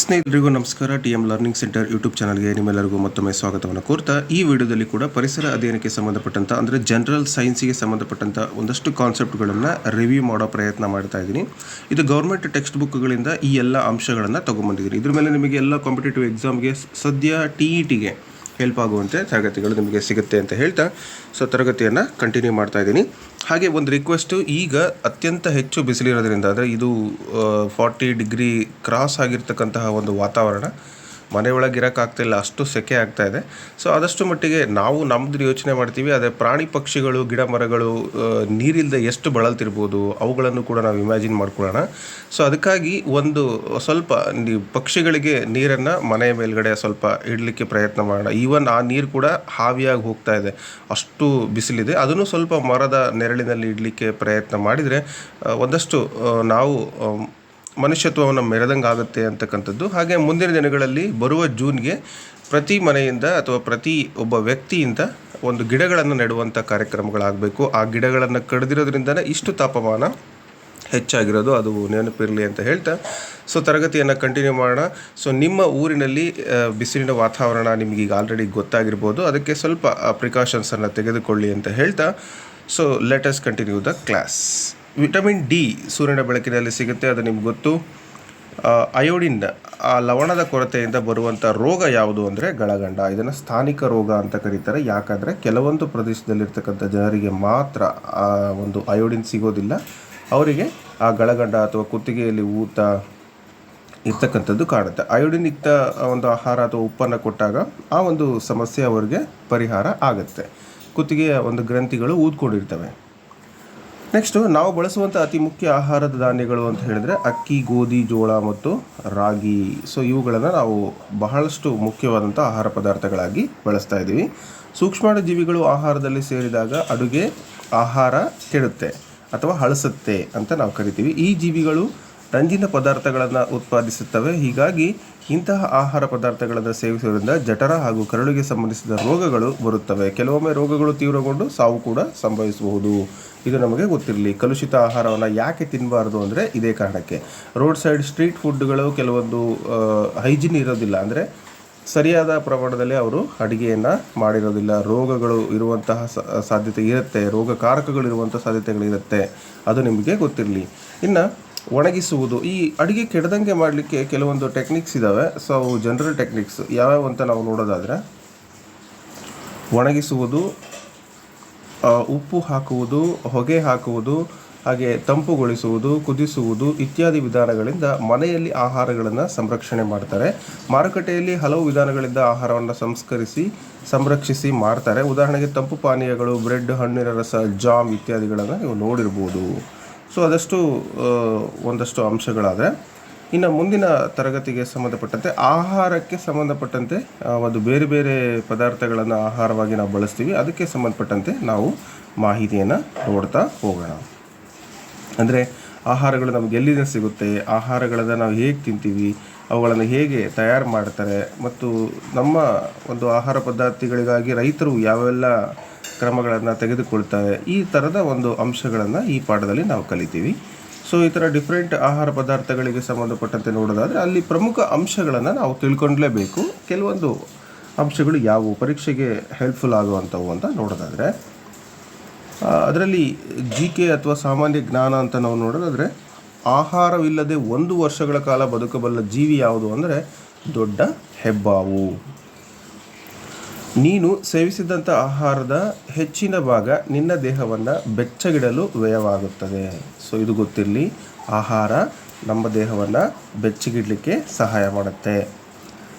ಸ್ನೇಹಿತರಿಗೂ ನಮಸ್ಕಾರ. TM learning centre YouTube ಚಾನಲ್ಗೆ ನಿಮ್ಮೆಲ್ಲರಿಗೂ ಮತ್ತೊಮ್ಮೆ ಸ್ವಾಗತವನ್ನು ಕೋರ್ತಾ ಈ ವಿಡಿಯೋದಲ್ಲಿ ಕೂಡ ಪರಿಸರ ಅಧ್ಯಯನಕ್ಕೆ ಸಂಬಂಧಪಟ್ಟಂಥ ಅಂದರೆ ಜನರಲ್ ಸೈನ್ಸಿಗೆ ಸಂಬಂಧಪಟ್ಟಂಥ ಒಂದಷ್ಟು ಕಾನ್ಸೆಪ್ಟ್ಗಳನ್ನು ರಿವ್ಯೂ ಮಾಡೋ ಪ್ರಯತ್ನ ಮಾಡ್ತಾ ಇದ್ದೀನಿ. ಇದು ಗೌರ್ಮೆಂಟ್ ಟೆಕ್ಸ್ಟ್ ಬುಕ್ಗಳಿಂದ ಈ ಎಲ್ಲ ಅಂಶಗಳನ್ನು ತೊಗೊಂಬಂದಿದ್ದೀನಿ. ಇದ್ರ ಮೇಲೆ ನಿಮಗೆ ಎಲ್ಲ ಕಾಂಪಿಟೇಟಿವ್ ಎಕ್ಸಾಮ್ಗೆ ಸದ್ಯ TETಗೆ ಹೆಲ್ಪ್ ಆಗುವಂತೆ ತರಗತಿಗಳು ನಿಮಗೆ ಸಿಗುತ್ತೆ ಅಂತ ಹೇಳ್ತಾ ತರಗತಿಯನ್ನು ಕಂಟಿನ್ಯೂ ಮಾಡ್ತಾ ಇದ್ದೀನಿ. ಹಾಗೆ ಒಂದು ರಿಕ್ವೆಸ್ಟು, ಈಗ ಅತ್ಯಂತ ಹೆಚ್ಚು ಬಿಸಿಲಿರೋದ್ರಿಂದ ಅಂದರೆ ಇದು 40 ಡಿಗ್ರಿ ಕ್ರಾಸ್ ಆಗಿರ್ತಕ್ಕಂತಹ ಒಂದು ವಾತಾವರಣ, ಮನೆಯೊಳಗೆ ಇರೋಕ್ಕಾಗ್ತಾಯಿಲ್ಲ, ಅಷ್ಟು ಸೆಕೆ ಆಗ್ತಾ ಇದೆ. ಆದಷ್ಟು ಮಟ್ಟಿಗೆ ನಾವು ನಮ್ಮದು ಯೋಚನೆ ಮಾಡ್ತೀವಿ, ಅದೇ ಪ್ರಾಣಿ ಪಕ್ಷಿಗಳು ಗಿಡ ಮರಗಳು ನೀರಿಲ್ಲದೆ ಎಷ್ಟು ಬಳಲ್ತಿರ್ಬೋದು ಅವುಗಳನ್ನು ಕೂಡ ನಾವು ಇಮ್ಯಾಜಿನ್ ಮಾಡ್ಕೊಳ್ಳೋಣ. ಅದಕ್ಕಾಗಿ ಒಂದು ಸ್ವಲ್ಪ ಪಕ್ಷಿಗಳಿಗೆ ನೀರನ್ನು ಮನೆಯ ಮೇಲ್ಗಡೆ ಸ್ವಲ್ಪ ಇಡಲಿಕ್ಕೆ ಪ್ರಯತ್ನ ಮಾಡೋಣ. ಈವನ್ ಆ ನೀರು ಕೂಡ ಹಾವಿಯಾಗಿ ಹೋಗ್ತಾ ಇದೆ, ಅಷ್ಟು ಬಿಸಿಲಿದೆ. ಅದನ್ನು ಸ್ವಲ್ಪ ಮರದ ನೆರಳಿನಲ್ಲಿ ಇಡಲಿಕ್ಕೆ ಪ್ರಯತ್ನ ಮಾಡಿದರೆ ಒಂದಷ್ಟು ನಾವು ಮನುಷ್ಯತ್ವವನ್ನು ಮೆರೆದಂಗೆ ಆಗುತ್ತೆ ಅಂತಕ್ಕಂಥದ್ದು. ಹಾಗೆ ಮುಂದಿನ ದಿನಗಳಲ್ಲಿ ಬರುವ ಜೂನ್ಗೆ ಪ್ರತಿ ಮನೆಯಿಂದ ಅಥವಾ ಪ್ರತಿ ಒಬ್ಬ ವ್ಯಕ್ತಿಯಿಂದ ಒಂದು ಗಿಡಗಳನ್ನು ನೆಡುವಂಥ ಕಾರ್ಯಕ್ರಮಗಳಾಗಬೇಕು. ಆ ಗಿಡಗಳನ್ನು ಕಡಿದಿರೋದ್ರಿಂದನೇ ಇಷ್ಟು ತಾಪಮಾನ ಹೆಚ್ಚಾಗಿರೋದು, ಅದು ನೆನಪಿರಲಿ ಅಂತ ಹೇಳ್ತಾ ತರಗತಿಯನ್ನು ಕಂಟಿನ್ಯೂ ಮಾಡೋಣ. ನಿಮ್ಮ ಊರಿನಲ್ಲಿ ಬಿಸಿಲಿನ ವಾತಾವರಣ ನಿಮಗೀಗ ಆಲ್ರೆಡಿ ಗೊತ್ತಾಗಿರ್ಬೋದು, ಅದಕ್ಕೆ ಸ್ವಲ್ಪ ಪ್ರಿಕಾಷನ್ಸನ್ನು ತೆಗೆದುಕೊಳ್ಳಿ ಅಂತ ಹೇಳ್ತಾ let us continue the class. Vitamin D ಸೂರ್ಯನ ಬೆಳಕಿನಲ್ಲಿ ಸಿಗುತ್ತೆ, ಅದು ನಿಮ್ಗೆ ಗೊತ್ತು. ಅಯೋಡಿನ್, ಆ ಲವಣದ ಕೊರತೆಯಿಂದ ಬರುವಂಥ ರೋಗ ಯಾವುದು ಅಂದರೆ ಗಳಗಂಡ. ಇದನ್ನು ಸ್ಥಾನಿಕ ರೋಗ ಅಂತ ಕರೀತಾರೆ. ಯಾಕಂದರೆ ಕೆಲವೊಂದು ಪ್ರದೇಶದಲ್ಲಿರ್ತಕ್ಕಂಥ ಜನರಿಗೆ ಮಾತ್ರ ಆ ಒಂದು ಅಯೋಡಿನ್ ಸಿಗೋದಿಲ್ಲ, ಅವರಿಗೆ ಆ ಗಳಗಂಡ ಅಥವಾ ಕುತ್ತಿಗೆಯಲ್ಲಿ ಊತ ಇರ್ತಕ್ಕಂಥದ್ದು ಕಾಣುತ್ತೆ. ಅಯೋಡಿನ್ ಯುಕ್ತ ಒಂದು ಆಹಾರ ಅಥವಾ ಉಪ್ಪನ್ನು ಕೊಟ್ಟಾಗ ಆ ಒಂದು ಸಮಸ್ಯೆ ಅವರಿಗೆ ಪರಿಹಾರ ಆಗುತ್ತೆ. ಕುತ್ತಿಗೆಯ ಒಂದು ಗ್ರಂಥಿಗಳು ಊದ್ಕೊಂಡಿರ್ತವೆ. ನೆಕ್ಸ್ಟು, ನಾವು ಬಳಸುವಂಥ ಅತಿ ಮುಖ್ಯ ಆಹಾರದ ಧಾನ್ಯಗಳು ಅಂತ ಹೇಳಿದರೆ ಅಕ್ಕಿ, ಗೋಧಿ, ಜೋಳ ಮತ್ತು ರಾಗಿ. ಇವುಗಳನ್ನು ನಾವು ಬಹಳಷ್ಟು ಮುಖ್ಯವಾದಂಥ ಆಹಾರ ಪದಾರ್ಥಗಳಾಗಿ ಬಳಸ್ತಾ ಇದ್ದೀವಿ. ಸೂಕ್ಷ್ಮಾಣು ಜೀವಿಗಳು ಆಹಾರದಲ್ಲಿ ಸೇರಿದಾಗ ಅಡುಗೆ ಆಹಾರ ಕೆಡುತ್ತೆ ಅಥವಾ ಹಳಸುತ್ತೆ ಅಂತ ನಾವು ಕರಿತೀವಿ. ಈ ಜೀವಿಗಳು ರಂಜಿನ ಪದಾರ್ಥಗಳನ್ನು ಉತ್ಪಾದಿಸುತ್ತವೆ. ಹೀಗಾಗಿ ಇಂತಹ ಆಹಾರ ಪದಾರ್ಥಗಳನ್ನು ಸೇವಿಸುವುದರಿಂದ ಜಠರ ಹಾಗೂ ಕರಳಿಗೆ ಸಂಬಂಧಿಸಿದ ರೋಗಗಳು ಬರುತ್ತವೆ. ಕೆಲವೊಮ್ಮೆ ರೋಗಗಳು ತೀವ್ರಗೊಂಡು ಸಾವು ಕೂಡ ಸಂಭವಿಸಬಹುದು. ಇದು ನಮಗೆ ಗೊತ್ತಿರಲಿ. ಕಲುಷಿತ ಆಹಾರವನ್ನು ಯಾಕೆ ತಿನ್ನಬಾರ್ದು ಅಂದರೆ ಇದೇ ಕಾರಣಕ್ಕೆ. ರೋಡ್ ಸೈಡ್ ಸ್ಟ್ರೀಟ್ ಫುಡ್ಗಳು ಕೆಲವೊಂದು ಹೈಜಿನ್ ಇರೋದಿಲ್ಲ, ಅಂದರೆ ಸರಿಯಾದ ಪ್ರಮಾಣದಲ್ಲಿ ಅವರು ಅಡುಗೆಯನ್ನು ಮಾಡಿರೋದಿಲ್ಲ. ರೋಗಗಳು ಇರುವಂತಹ ಸಾಧ್ಯತೆ ಇರುತ್ತೆ, ರೋಗಕಾರಕಗಳಿರುವಂಥ ಸಾಧ್ಯತೆಗಳಿರುತ್ತೆ, ಅದು ನಿಮಗೆ ಗೊತ್ತಿರಲಿ. ಇನ್ನು ಒಣಗಿಸುವುದು, ಈ ಅಡುಗೆ ಕೆಡದಂಗೆ ಮಾಡಲಿಕ್ಕೆ ಕೆಲವೊಂದು ಟೆಕ್ನಿಕ್ಸ್ ಇದ್ದಾವೆ. ಅವು ಜನರಲ್ ಟೆಕ್ನಿಕ್ಸ್ ಯಾವ್ಯಾವ ಅಂತ ನಾವು ನೋಡೋದಾದರೆ, ಒಣಗಿಸುವುದು, ಉಪ್ಪು ಹಾಕುವುದು, ಹೊಗೆ ಹಾಕುವುದು, ಹಾಗೆ ತಂಪುಗೊಳಿಸುವುದು, ಕುದಿಸುವುದು ಇತ್ಯಾದಿ ವಿಧಾನಗಳಿಂದ ಮನೆಯಲ್ಲಿ ಆಹಾರಗಳನ್ನು ಸಂರಕ್ಷಣೆ ಮಾಡ್ತಾರೆ. ಮಾರುಕಟ್ಟೆಯಲ್ಲಿ ಹಲವು ವಿಧಾನಗಳಿಂದ ಆಹಾರವನ್ನು ಸಂರಕ್ಷಿಸಿ ಮಾಡ್ತಾರೆ. ಉದಾಹರಣೆಗೆ ತಂಪು ಪಾನೀಯಗಳು, ಬ್ರೆಡ್, ಹಣ್ಣಿನ ರಸ, ಜಾಮ್ ಇತ್ಯಾದಿಗಳನ್ನು ನೀವು ನೋಡಿರ್ಬೋದು. ಅದಷ್ಟು ಒಂದಷ್ಟು ಅಂಶಗಳಾದರೆ, ಇನ್ನು ಮುಂದಿನ ತರಗತಿಗೆ ಸಂಬಂಧಪಟ್ಟಂತೆ ಆಹಾರಕ್ಕೆ ಸಂಬಂಧಪಟ್ಟಂತೆ ಒಂದು ಬೇರೆ ಬೇರೆ ಪದಾರ್ಥಗಳನ್ನು ಆಹಾರವಾಗಿ ನಾವು ಬಳಸ್ತೀವಿ. ಅದಕ್ಕೆ ಸಂಬಂಧಪಟ್ಟಂತೆ ನಾವು ಮಾಹಿತಿಯನ್ನು ನೋಡ್ತಾ ಹೋಗೋಣ. ಅಂದರೆ ಆಹಾರಗಳು ನಮಗೆ ಎಲ್ಲಿಂದ ಸಿಗುತ್ತೆ, ಆಹಾರಗಳನ್ನು ನಾವು ಹೇಗೆ ತಿಂತೀವಿ, ಅವುಗಳನ್ನು ಹೇಗೆ ತಯಾರು ಮಾಡ್ತಾರೆ, ಮತ್ತು ನಮ್ಮ ಒಂದು ಆಹಾರ ಪದಾರ್ಥಗಳಿಗಾಗಿ ರೈತರು ಯಾವೆಲ್ಲ ಕ್ರಮಗಳನ್ನು ತೆಗೆದುಕೊಳ್ತಾರೆ, ಈ ಥರದ ಒಂದು ಅಂಶಗಳನ್ನು ಈ ಪಾಠದಲ್ಲಿ ನಾವು ಕಲಿತೀವಿ. ಈ ಥರ ಡಿಫ್ರೆಂಟ್ ಆಹಾರ ಪದಾರ್ಥಗಳಿಗೆ ಸಂಬಂಧಪಟ್ಟಂತೆ ನೋಡೋದಾದರೆ ಅಲ್ಲಿ ಪ್ರಮುಖ ಅಂಶಗಳನ್ನು ನಾವು ತಿಳ್ಕೊಂಡ್ಲೇಬೇಕು. ಕೆಲವೊಂದು ಅಂಶಗಳು ಯಾವುವು ಪರೀಕ್ಷೆಗೆ ಹೆಲ್ಪ್ಫುಲ್ ಆಗುವಂಥವು ಅಂತ ನೋಡೋದಾದರೆ, ಅದರಲ್ಲಿ GK ಅಥವಾ ಸಾಮಾನ್ಯ ಜ್ಞಾನ ಅಂತ ನಾವು ನೋಡೋದಾದರೆ, ಆಹಾರವಿಲ್ಲದೆ 1 ವರ್ಷಗಳ ಕಾಲ ಬದುಕಬಲ್ಲ ಜೀವಿ ಯಾವುದು ಅಂದರೆ ದೊಡ್ಡ ಹೆಬ್ಬಾವು. ನೀನು ಸೇವಿಸಿದಂಥ ಆಹಾರದ ಹೆಚ್ಚಿನ ಭಾಗ ನಿನ್ನ ದೇಹವನ್ನು ಬೆಚ್ಚಗಿಡಲು ವ್ಯಯವಾಗುತ್ತದೆ. ಇದು ಗೊತ್ತಿರಲಿ. ಆಹಾರ ನಮ್ಮ ದೇಹವನ್ನು ಬೆಚ್ಚಗಿಡಲಿಕ್ಕೆ ಸಹಾಯ ಮಾಡುತ್ತೆ.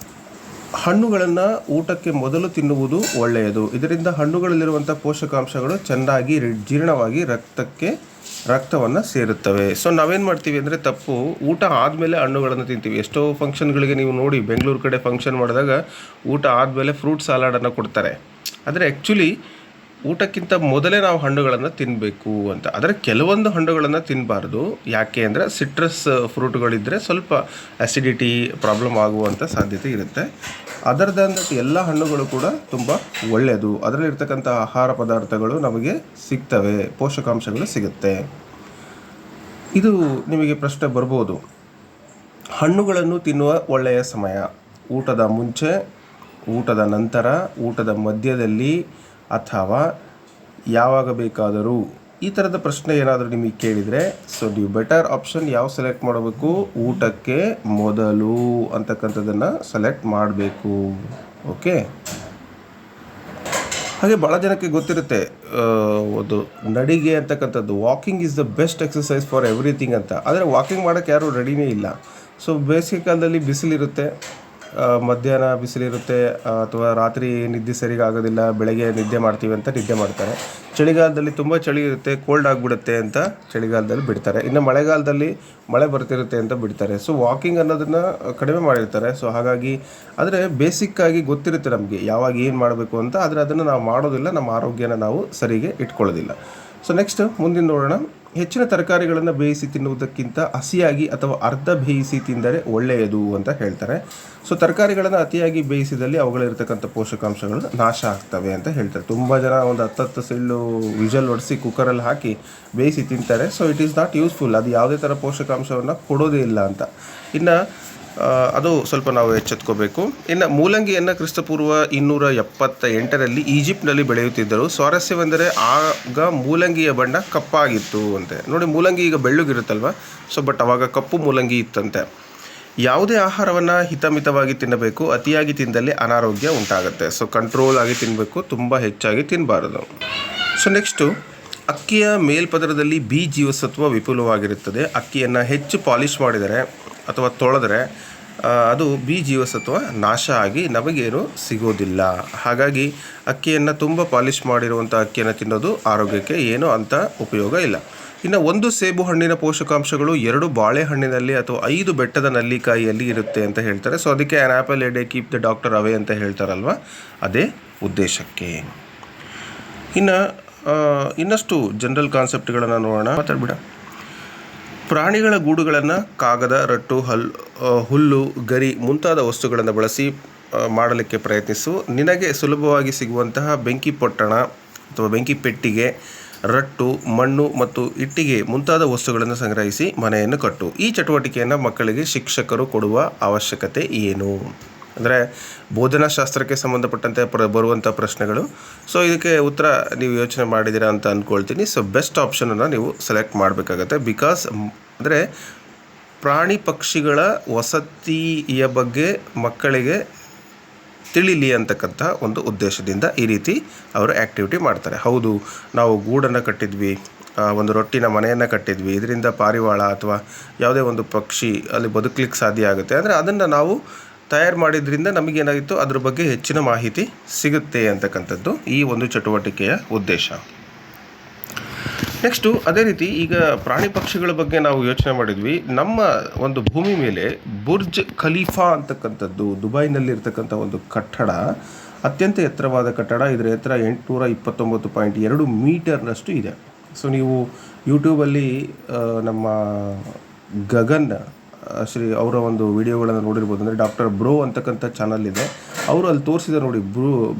ಹಣ್ಣುಗಳನ್ನು ಊಟಕ್ಕೆ ಮೊದಲು ತಿನ್ನುವುದು ಒಳ್ಳೆಯದು. ಇದರಿಂದ ಹಣ್ಣುಗಳಲ್ಲಿರುವಂಥ ಪೋಷಕಾಂಶಗಳು ಚೆನ್ನಾಗಿ ಜೀರ್ಣವಾಗಿ ರಕ್ತವನ್ನು ಸೇರುತ್ತವೆ. ನಾವೇನು ಮಾಡ್ತೀವಿ ಅಂದರೆ ತಪ್ಪು, ಊಟ ಆದಮೇಲೆ ಹಣ್ಣುಗಳನ್ನು ತಿಂತೀವಿ. ಎಷ್ಟೋ ಫಂಕ್ಷನ್ಗಳಿಗೆ ನೀವು ನೋಡಿ, ಬೆಂಗಳೂರು ಕಡೆ ಫಂಕ್ಷನ್ ಮಾಡಿದಾಗ ಊಟ ಆದಮೇಲೆ ಫ್ರೂಟ್ ಸಲಾಡನ್ನು ಕೊಡ್ತಾರೆ. ಆದರೆ ಆ್ಯಕ್ಚುಲಿ ಊಟಕ್ಕಿಂತ ಮೊದಲೇ ನಾವು ಹಣ್ಣುಗಳನ್ನು ತಿನ್ನಬೇಕು ಅಂತ. ಆದರೆ ಕೆಲವೊಂದು ಹಣ್ಣುಗಳನ್ನು ತಿನ್ನಬಾರ್ದು. ಯಾಕೆ ಅಂದರೆ ಸಿಟ್ರಸ್ ಫ್ರೂಟ್ಗಳಿದ್ದರೆ ಸ್ವಲ್ಪ ಆ್ಯಸಿಡಿಟಿ ಪ್ರಾಬ್ಲಮ್ ಆಗುವಂಥ ಸಾಧ್ಯತೆ ಇರುತ್ತೆ. ಅದರ್ ದ್ಯಾನ್ ದಟ್ ಎಲ್ಲ ಹಣ್ಣುಗಳು ಕೂಡ ತುಂಬ ಒಳ್ಳೆಯದು. ಅದರಲ್ಲಿರ್ತಕ್ಕಂಥ ಆಹಾರ ಪದಾರ್ಥಗಳು ನಮಗೆ ಸಿಗ್ತವೆ, ಪೋಷಕಾಂಶಗಳು ಸಿಗುತ್ತೆ. ಇದು ನಿಮಗೆ ಪ್ರಶ್ನೆ ಬರ್ಬೋದು, ಹಣ್ಣುಗಳನ್ನು ತಿನ್ನುವ ಒಳ್ಳೆಯ ಸಮಯ ಊಟದ ಮುಂಚೆ, ಊಟದ ನಂತರ, ಊಟದ ಮಧ್ಯದಲ್ಲಿ ಅಥವಾ ಯಾವಾಗ ಬೇಕಾದರೂ. ಈ ಥರದ ಪ್ರಶ್ನೆ ಏನಾದರೂ ನಿಮಗೆ ಕೇಳಿದರೆ ಸೊ ನೀವು ಬೆಟರ್ ಆಪ್ಷನ್ ಯಾವ ಸೆಲೆಕ್ಟ್ ಮಾಡಬೇಕು, ಊಟಕ್ಕೆ ಮೊದಲು ಅಂತಕ್ಕಂಥದ್ದನ್ನು ಸೆಲೆಕ್ಟ್ ಮಾಡಬೇಕು. ಓಕೆ. ಹಾಗೆ ಭಾಳ ಜನಕ್ಕೆ ಗೊತ್ತಿರುತ್ತೆ ಒಂದು ನಡಿಗೆ ಅಂತಕ್ಕಂಥದ್ದು, walking is the best exercise for everything ಅಂತ. ಆದರೆ ವಾಕಿಂಗ್ ಮಾಡೋಕ್ಕೆ ಯಾರೂ ರೆಡಿನೇ ಇಲ್ಲ. ಸೊ ಬೇಸಿಗೆ ಕಾಲದಲ್ಲಿ ಬಿಸಿಲಿರುತ್ತೆ, ಮಧ್ಯಾಹ್ನ ಬಿಸಿಲಿರುತ್ತೆ, ಅಥವಾ ರಾತ್ರಿ ನಿದ್ದೆ ಸರಿಗೆ ಆಗೋದಿಲ್ಲ, ಬೆಳಗ್ಗೆ ನಿದ್ದೆ ಮಾಡ್ತೀವಿ ಅಂತ ನಿದ್ದೆ ಮಾಡ್ತಾರೆ. ಚಳಿಗಾಲದಲ್ಲಿ ತುಂಬ ಚಳಿ ಇರುತ್ತೆ, ಕೋಲ್ಡ್ ಆಗಿಬಿಡುತ್ತೆ ಅಂತ ಚಳಿಗಾಲದಲ್ಲಿ ಬಿಡ್ತಾರೆ. ಇನ್ನು ಮಳೆಗಾಲದಲ್ಲಿ ಮಳೆ ಬರ್ತಿರುತ್ತೆ ಅಂತ ಬಿಡ್ತಾರೆ. ಸೊ ವಾಕಿಂಗ್ ಅನ್ನೋದನ್ನು ಕಡಿಮೆ ಮಾಡಿರ್ತಾರೆ. ಸೊ ಹಾಗಾಗಿ ಆದರೆ ಬೇಸಿಕ್ಕಾಗಿ ಗೊತ್ತಿರುತ್ತೆ ನಮಗೆ ಯಾವಾಗ ಏನು ಮಾಡಬೇಕು ಅಂತ, ಆದರೆ ಅದನ್ನು ನಾವು ಮಾಡೋದಿಲ್ಲ, ನಮ್ಮ ಆರೋಗ್ಯನ ನಾವು ಸರಿಗೆ ಇಟ್ಕೊಳ್ಳೋದಿಲ್ಲ. ಸೊ ನೆಕ್ಸ್ಟ್ ಮುಂದಿನ ನೋಡೋಣ. ಹೆಚ್ಚಿನ ತರಕಾರಿಗಳನ್ನು ಬೇಯಿಸಿ ತಿನ್ನುವುದಕ್ಕಿಂತ ಹಸಿಯಾಗಿ ಅಥವಾ ಅರ್ಧ ಬೇಯಿಸಿ ತಿಂದರೆ ಒಳ್ಳೆಯದು ಅಂತ ಹೇಳ್ತಾರೆ. ಸೊ ತರಕಾರಿಗಳನ್ನು ಅತಿಯಾಗಿ ಬೇಯಿಸಿದಲ್ಲಿ ಅವುಗಳಿರ್ತಕ್ಕಂಥ ಪೋಷಕಾಂಶಗಳು ನಾಶ ಆಗ್ತವೆ ಅಂತ ಹೇಳ್ತಾರೆ. ತುಂಬ ಜನ ಒಂದು 10 ಸಿಳ್ಳು ವಿಜಲ್ ಹೊಡಿಸಿ ಕುಕ್ಕರಲ್ಲಿ ಹಾಕಿ ಬೇಯಿಸಿ ತಿಂತಾರೆ. So it is not useful. ಅದು ಯಾವುದೇ ಥರ ಪೋಷಕಾಂಶವನ್ನು ಕೊಡೋದೇ ಇಲ್ಲ ಅಂತ. ಇನ್ನು ಅದು ಸ್ವಲ್ಪ ನಾವು ಎಚ್ಚೆತ್ಕೋಬೇಕು. ಇನ್ನು ಮೂಲಂಗಿಯನ್ನು ಕ್ರಿಸ್ತಪೂರ್ವ 278ರಲ್ಲಿ ಈಜಿಪ್ಟ್ನಲ್ಲಿ ಬೆಳೆಯುತ್ತಿದ್ದರು. ಸ್ವಾರಸ್ಯವೆಂದರೆ ಆಗ ಮೂಲಂಗಿಯ ಬಣ್ಣ ಕಪ್ಪಾಗಿತ್ತು ಅಂತೆ. ನೋಡಿ, ಮೂಲಂಗಿ ಈಗ ಬೆಳ್ಳಗಿರುತ್ತಲ್ವ, ಸೊ ಬಟ್ ಆವಾಗ ಕಪ್ಪು ಮೂಲಂಗಿ ಇತ್ತಂತೆ. ಯಾವುದೇ ಆಹಾರವನ್ನು ಹಿತಮಿತವಾಗಿ ತಿನ್ನಬೇಕು, ಅತಿಯಾಗಿ ತಿಂದಲ್ಲಿ ಅನಾರೋಗ್ಯ ಉಂಟಾಗುತ್ತೆ. ಸೊ ಕಂಟ್ರೋಲ್ ಆಗಿ ತಿನ್ನಬೇಕು, ತುಂಬ ಹೆಚ್ಚಾಗಿ ತಿನ್ನಬಾರದು. ಸೊ ನೆಕ್ಸ್ಟು, ಅಕ್ಕಿಯ ಮೇಲ್ಪದರದಲ್ಲಿ ಬಿ ಜೀವಸತ್ವ ವಿಪುಲವಾಗಿರುತ್ತದೆ. ಅಕ್ಕಿಯನ್ನು ಹೆಚ್ಚು ಪಾಲಿಷ್ ಮಾಡಿದರೆ ಅಥವಾ ತೊಳೆದರೆ ಅದು ಬಿ ಜೀವಸತ್ವ ನಾಶ ಆಗಿ ನಮಗೇನು ಸಿಗೋದಿಲ್ಲ. ಹಾಗಾಗಿ ಅಕ್ಕಿಯನ್ನು ತುಂಬ ಪಾಲಿಷ್ ಮಾಡಿರುವಂಥ ಅಕ್ಕಿಯನ್ನು ತಿನ್ನೋದು ಆರೋಗ್ಯಕ್ಕೆ ಏನೂ ಅಂಥ ಉಪಯೋಗ ಇಲ್ಲ. ಇನ್ನು 1 ಸೇಬು ಹಣ್ಣಿನ ಪೋಷಕಾಂಶಗಳು 2 ಬಾಳೆಹಣ್ಣಿನಲ್ಲಿ ಅಥವಾ 5 ಬೆಟ್ಟದ ನಲ್ಲಿಕಾಯಿಯಲ್ಲಿ ಇರುತ್ತೆ ಅಂತ ಹೇಳ್ತಾರೆ. ಸೊ ಅದಕ್ಕೆ an apple A day keep the doctor away ಅಂತ ಹೇಳ್ತಾರಲ್ವ, ಅದೇ ಉದ್ದೇಶಕ್ಕೆ. ಇನ್ನಷ್ಟು ಜನರಲ್ ಕಾನ್ಸೆಪ್ಟ್ಗಳನ್ನು ನೋಡೋಣ, ಮಾತಾಡ್ಬಿಡ. ಪ್ರಾಣಿಗಳ ಗೂಡುಗಳನ್ನು ಕಾಗದ, ರಟ್ಟು, ಹುಲ್ಲು, ಗರಿ ಮುಂತಾದ ವಸ್ತುಗಳನ್ನು ಬಳಸಿ ಮಾಡಲಿಕ್ಕೆ ಪ್ರಯತ್ನಿಸು. ನಿನಗೆ ಸುಲಭವಾಗಿ ಸಿಗುವಂತಹ ಬೆಂಕಿ ಪೊಟ್ಟಣ ಅಥವಾ ಬೆಂಕಿ ಪೆಟ್ಟಿಗೆ, ರಟ್ಟು, ಮಣ್ಣು ಮತ್ತು ಇಟ್ಟಿಗೆ ಮುಂತಾದ ವಸ್ತುಗಳನ್ನು ಸಂಗ್ರಹಿಸಿ ಮನೆಯನ್ನು ಕಟ್ಟು. ಈ ಚಟುವಟಿಕೆಯನ್ನು ಮಕ್ಕಳಿಗೆ ಶಿಕ್ಷಕರು ಕೊಡುವ ಅವಶ್ಯಕತೆ ಏನು? ಅಂದರೆ ಬೋಧನಾಶಾಸ್ತ್ರಕ್ಕೆ ಸಂಬಂಧಪಟ್ಟಂತೆ ಬರುವಂಥ ಪ್ರಶ್ನೆಗಳು. ಸೊ ಇದಕ್ಕೆ ಉತ್ತರ ನೀವು ಯೋಚನೆ ಮಾಡಿದ್ದೀರಾ ಅಂತ ಅಂದ್ಕೊಳ್ತೀನಿ. ಸೊ ಬೆಸ್ಟ್ ಆಪ್ಷನನ್ನು ನೀವು ಸೆಲೆಕ್ಟ್ ಮಾಡಬೇಕಾಗತ್ತೆ. ಬಿಕಾಸ್ ಅಂದರೆ ಪ್ರಾಣಿ ಪಕ್ಷಿಗಳ ವಸತಿಯ ಬಗ್ಗೆ ಮಕ್ಕಳಿಗೆ ತಿಳಿಲಿ ಅಂತಕ್ಕಂಥ ಒಂದು ಉದ್ದೇಶದಿಂದ ಈ ರೀತಿ ಅವರು ಆ್ಯಕ್ಟಿವಿಟಿ ಮಾಡ್ತಾರೆ. ಹೌದು, ನಾವು ಗೂಡನ್ನು ಕಟ್ಟಿದ್ವಿ, ಒಂದು ರೊಟ್ಟಿನ ಮನೆಯನ್ನು ಕಟ್ಟಿದ್ವಿ, ಇದರಿಂದ ಪಾರಿವಾಳ ಅಥವಾ ಯಾವುದೇ ಒಂದು ಪಕ್ಷಿ ಅಲ್ಲಿ ಬದುಕಲಿಕ್ಕೆ ಸಾಧ್ಯ ಆಗುತ್ತೆ. ಅಂದರೆ ಅದನ್ನು ನಾವು ತಯಾರು ಮಾಡಿದ್ರಿಂದ ನಮಗೇನಾಗಿತ್ತು ಅದ್ರ ಬಗ್ಗೆ ಹೆಚ್ಚಿನ ಮಾಹಿತಿ ಸಿಗುತ್ತೆ ಅಂತಕ್ಕಂಥದ್ದು ಈ ಒಂದು ಚಟುವಟಿಕೆಯ ಉದ್ದೇಶ. ನೆಕ್ಸ್ಟು ಅದೇ ರೀತಿ ಈಗ ಪ್ರಾಣಿ ಪಕ್ಷಿಗಳ ಬಗ್ಗೆ ನಾವು ಯೋಚನೆ ಮಾಡಿದ್ವಿ. ನಮ್ಮ ಒಂದು ಭೂಮಿ ಮೇಲೆ ಬುರ್ಜ್ ಖಲೀಫಾ ಅಂತಕ್ಕಂಥದ್ದು ದುಬೈನಲ್ಲಿರ್ತಕ್ಕಂಥ ಒಂದು ಕಟ್ಟಡ, ಅತ್ಯಂತ ಎತ್ತರವಾದ ಕಟ್ಟಡ. ಇದರ ಎತ್ತರ 829.2 ಮೀಟರ್ನಷ್ಟು ಇದೆ. ಸೊ ನೀವು ಯೂಟ್ಯೂಬಲ್ಲಿ ನಮ್ಮ ಗಗನ್ ಶ್ರೀ ಅವರ ಒಂದು ವಿಡಿಯೋಗಳನ್ನು ನೋಡಿರ್ಬೋದು. ಅಂದರೆ ಡಾಕ್ಟರ್ ಬ್ರೋ ಅಂತಕ್ಕಂಥ ಚಾನಲ್ ಇದೆ, ಅವರು ಅಲ್ಲಿ ತೋರಿಸಿದ ನೋಡಿ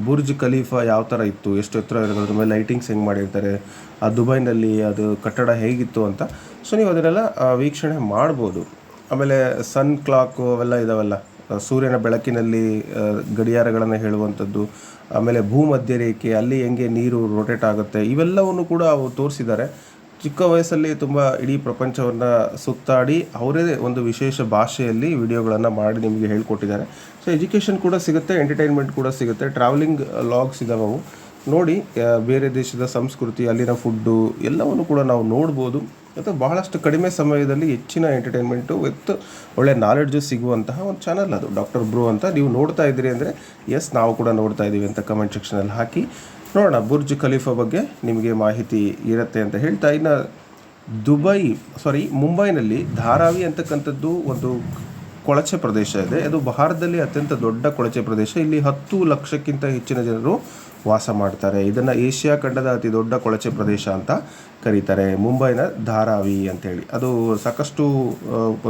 ಬುರ್ಜ್ ಖಲೀಫಾ ಯಾವ ಥರ ಇತ್ತು, ಎಷ್ಟು ಎತ್ತರ ಇರೋದ್ರ ಮೇಲೆ ಲೈಟಿಂಗ್ಸ್ ಹೆಂಗೆ ಮಾಡಿರ್ತಾರೆ, ಆ ದುಬೈನಲ್ಲಿ ಅದು ಕಟ್ಟಡ ಹೇಗಿತ್ತು ಅಂತ. ಸೊ ನೀವು ಅದನ್ನೆಲ್ಲ ವೀಕ್ಷಣೆ ಮಾಡ್ಬೋದು. ಆಮೇಲೆ ಸನ್ ಕ್ಲಾಕು ಅವೆಲ್ಲ ಇದಾವಲ್ಲ, ಸೂರ್ಯನ ಬೆಳಕಿನಲ್ಲಿ ಗಡಿಯಾರಗಳನ್ನು ಹೇಳುವಂಥದ್ದು, ಆಮೇಲೆ ಭೂಮಧ್ಯ ರೇಖೆ ಅಲ್ಲಿ ಹೆಂಗೆ ನೀರು ರೊಟೇಟ್ ಆಗುತ್ತೆ, ಇವೆಲ್ಲವನ್ನು ಕೂಡ ಅವರು ತೋರಿಸಿದ್ದಾರೆ. ಚಿಕ್ಕ ವಯಸ್ಸಲ್ಲಿ ತುಂಬ ಇಡೀ ಪ್ರಪಂಚವನ್ನು ಸುತ್ತಾಡಿ ಅವರೇ ಒಂದು ವಿಶೇಷ ಭಾಷೆಯಲ್ಲಿ ವಿಡಿಯೋಗಳನ್ನು ಮಾಡಿ ನಿಮಗೆ ಹೇಳ್ಕೊಟ್ಟಿದ್ದಾರೆ. ಸೊ ಎಜುಕೇಷನ್ ಕೂಡ ಸಿಗುತ್ತೆ, ಎಂಟರ್ಟೈನ್ಮೆಂಟ್ ಕೂಡ ಸಿಗುತ್ತೆ. ಟ್ರಾವೆಲಿಂಗ್ ಲಾಗ್ಸ್ ಇದಾವೆ, ಅವು ನೋಡಿ ಬೇರೆ ದೇಶದ ಸಂಸ್ಕೃತಿ, ಅಲ್ಲಿನ ಫುಡ್ಡು ಎಲ್ಲವನ್ನು ಕೂಡ ನಾವು ನೋಡ್ಬೋದು. ಮತ್ತು ಬಹಳಷ್ಟು ಕಡಿಮೆ ಸಮಯದಲ್ಲಿ ಹೆಚ್ಚಿನ ಎಂಟರ್ಟೈನ್ಮೆಂಟು ವಿತ್ ಒಳ್ಳೆ ನಾಲೆಡ್ಜು ಸಿಗುವಂತಹ ಒಂದು ಚಾನಲ್ ಅದು ಡಾಕ್ಟರ್ ಬ್ರೋ ಅಂತ. ನೀವು ನೋಡ್ತಾ ಇದ್ದೀರಿ ಅಂದರೆ ಎಸ್ ನಾವು ಕೂಡ ನೋಡ್ತಾ ಇದ್ದೀವಿ ಅಂತ ಕಮೆಂಟ್ ಸೆಕ್ಷನಲ್ಲಿ ಹಾಕಿ ನೋಡೋಣ. ಬುರ್ಜ್ ಖಲೀಫಾ ಬಗ್ಗೆ ನಿಮಗೆ ಮಾಹಿತಿ ಇರುತ್ತೆ ಅಂತ ಹೇಳ್ತಾ, ಇನ್ನು ಮುಂಬೈನಲ್ಲಿ ಧಾರಾವಿ ಅಂತಕ್ಕಂಥದ್ದು ಒಂದು ಕೊಳಚೆ ಪ್ರದೇಶ ಇದೆ. ಅದು ಭಾರತದಲ್ಲಿ ಅತ್ಯಂತ ದೊಡ್ಡ ಕೊಳಚೆ ಪ್ರದೇಶ. ಇಲ್ಲಿ 10 ಲಕ್ಷಕ್ಕಿಂತ ಹೆಚ್ಚಿನ ಜನರು ವಾಸ ಮಾಡ್ತಾರೆ. ಇದನ್ನು ಏಷ್ಯಾ ಖಂಡದ ಅತಿ ದೊಡ್ಡ ಕೊಳಚೆ ಪ್ರದೇಶ ಅಂತ ಕರೀತಾರೆ, ಮುಂಬೈನ ಧಾರಾವಿ ಅಂತೇಳಿ. ಅದು ಸಾಕಷ್ಟು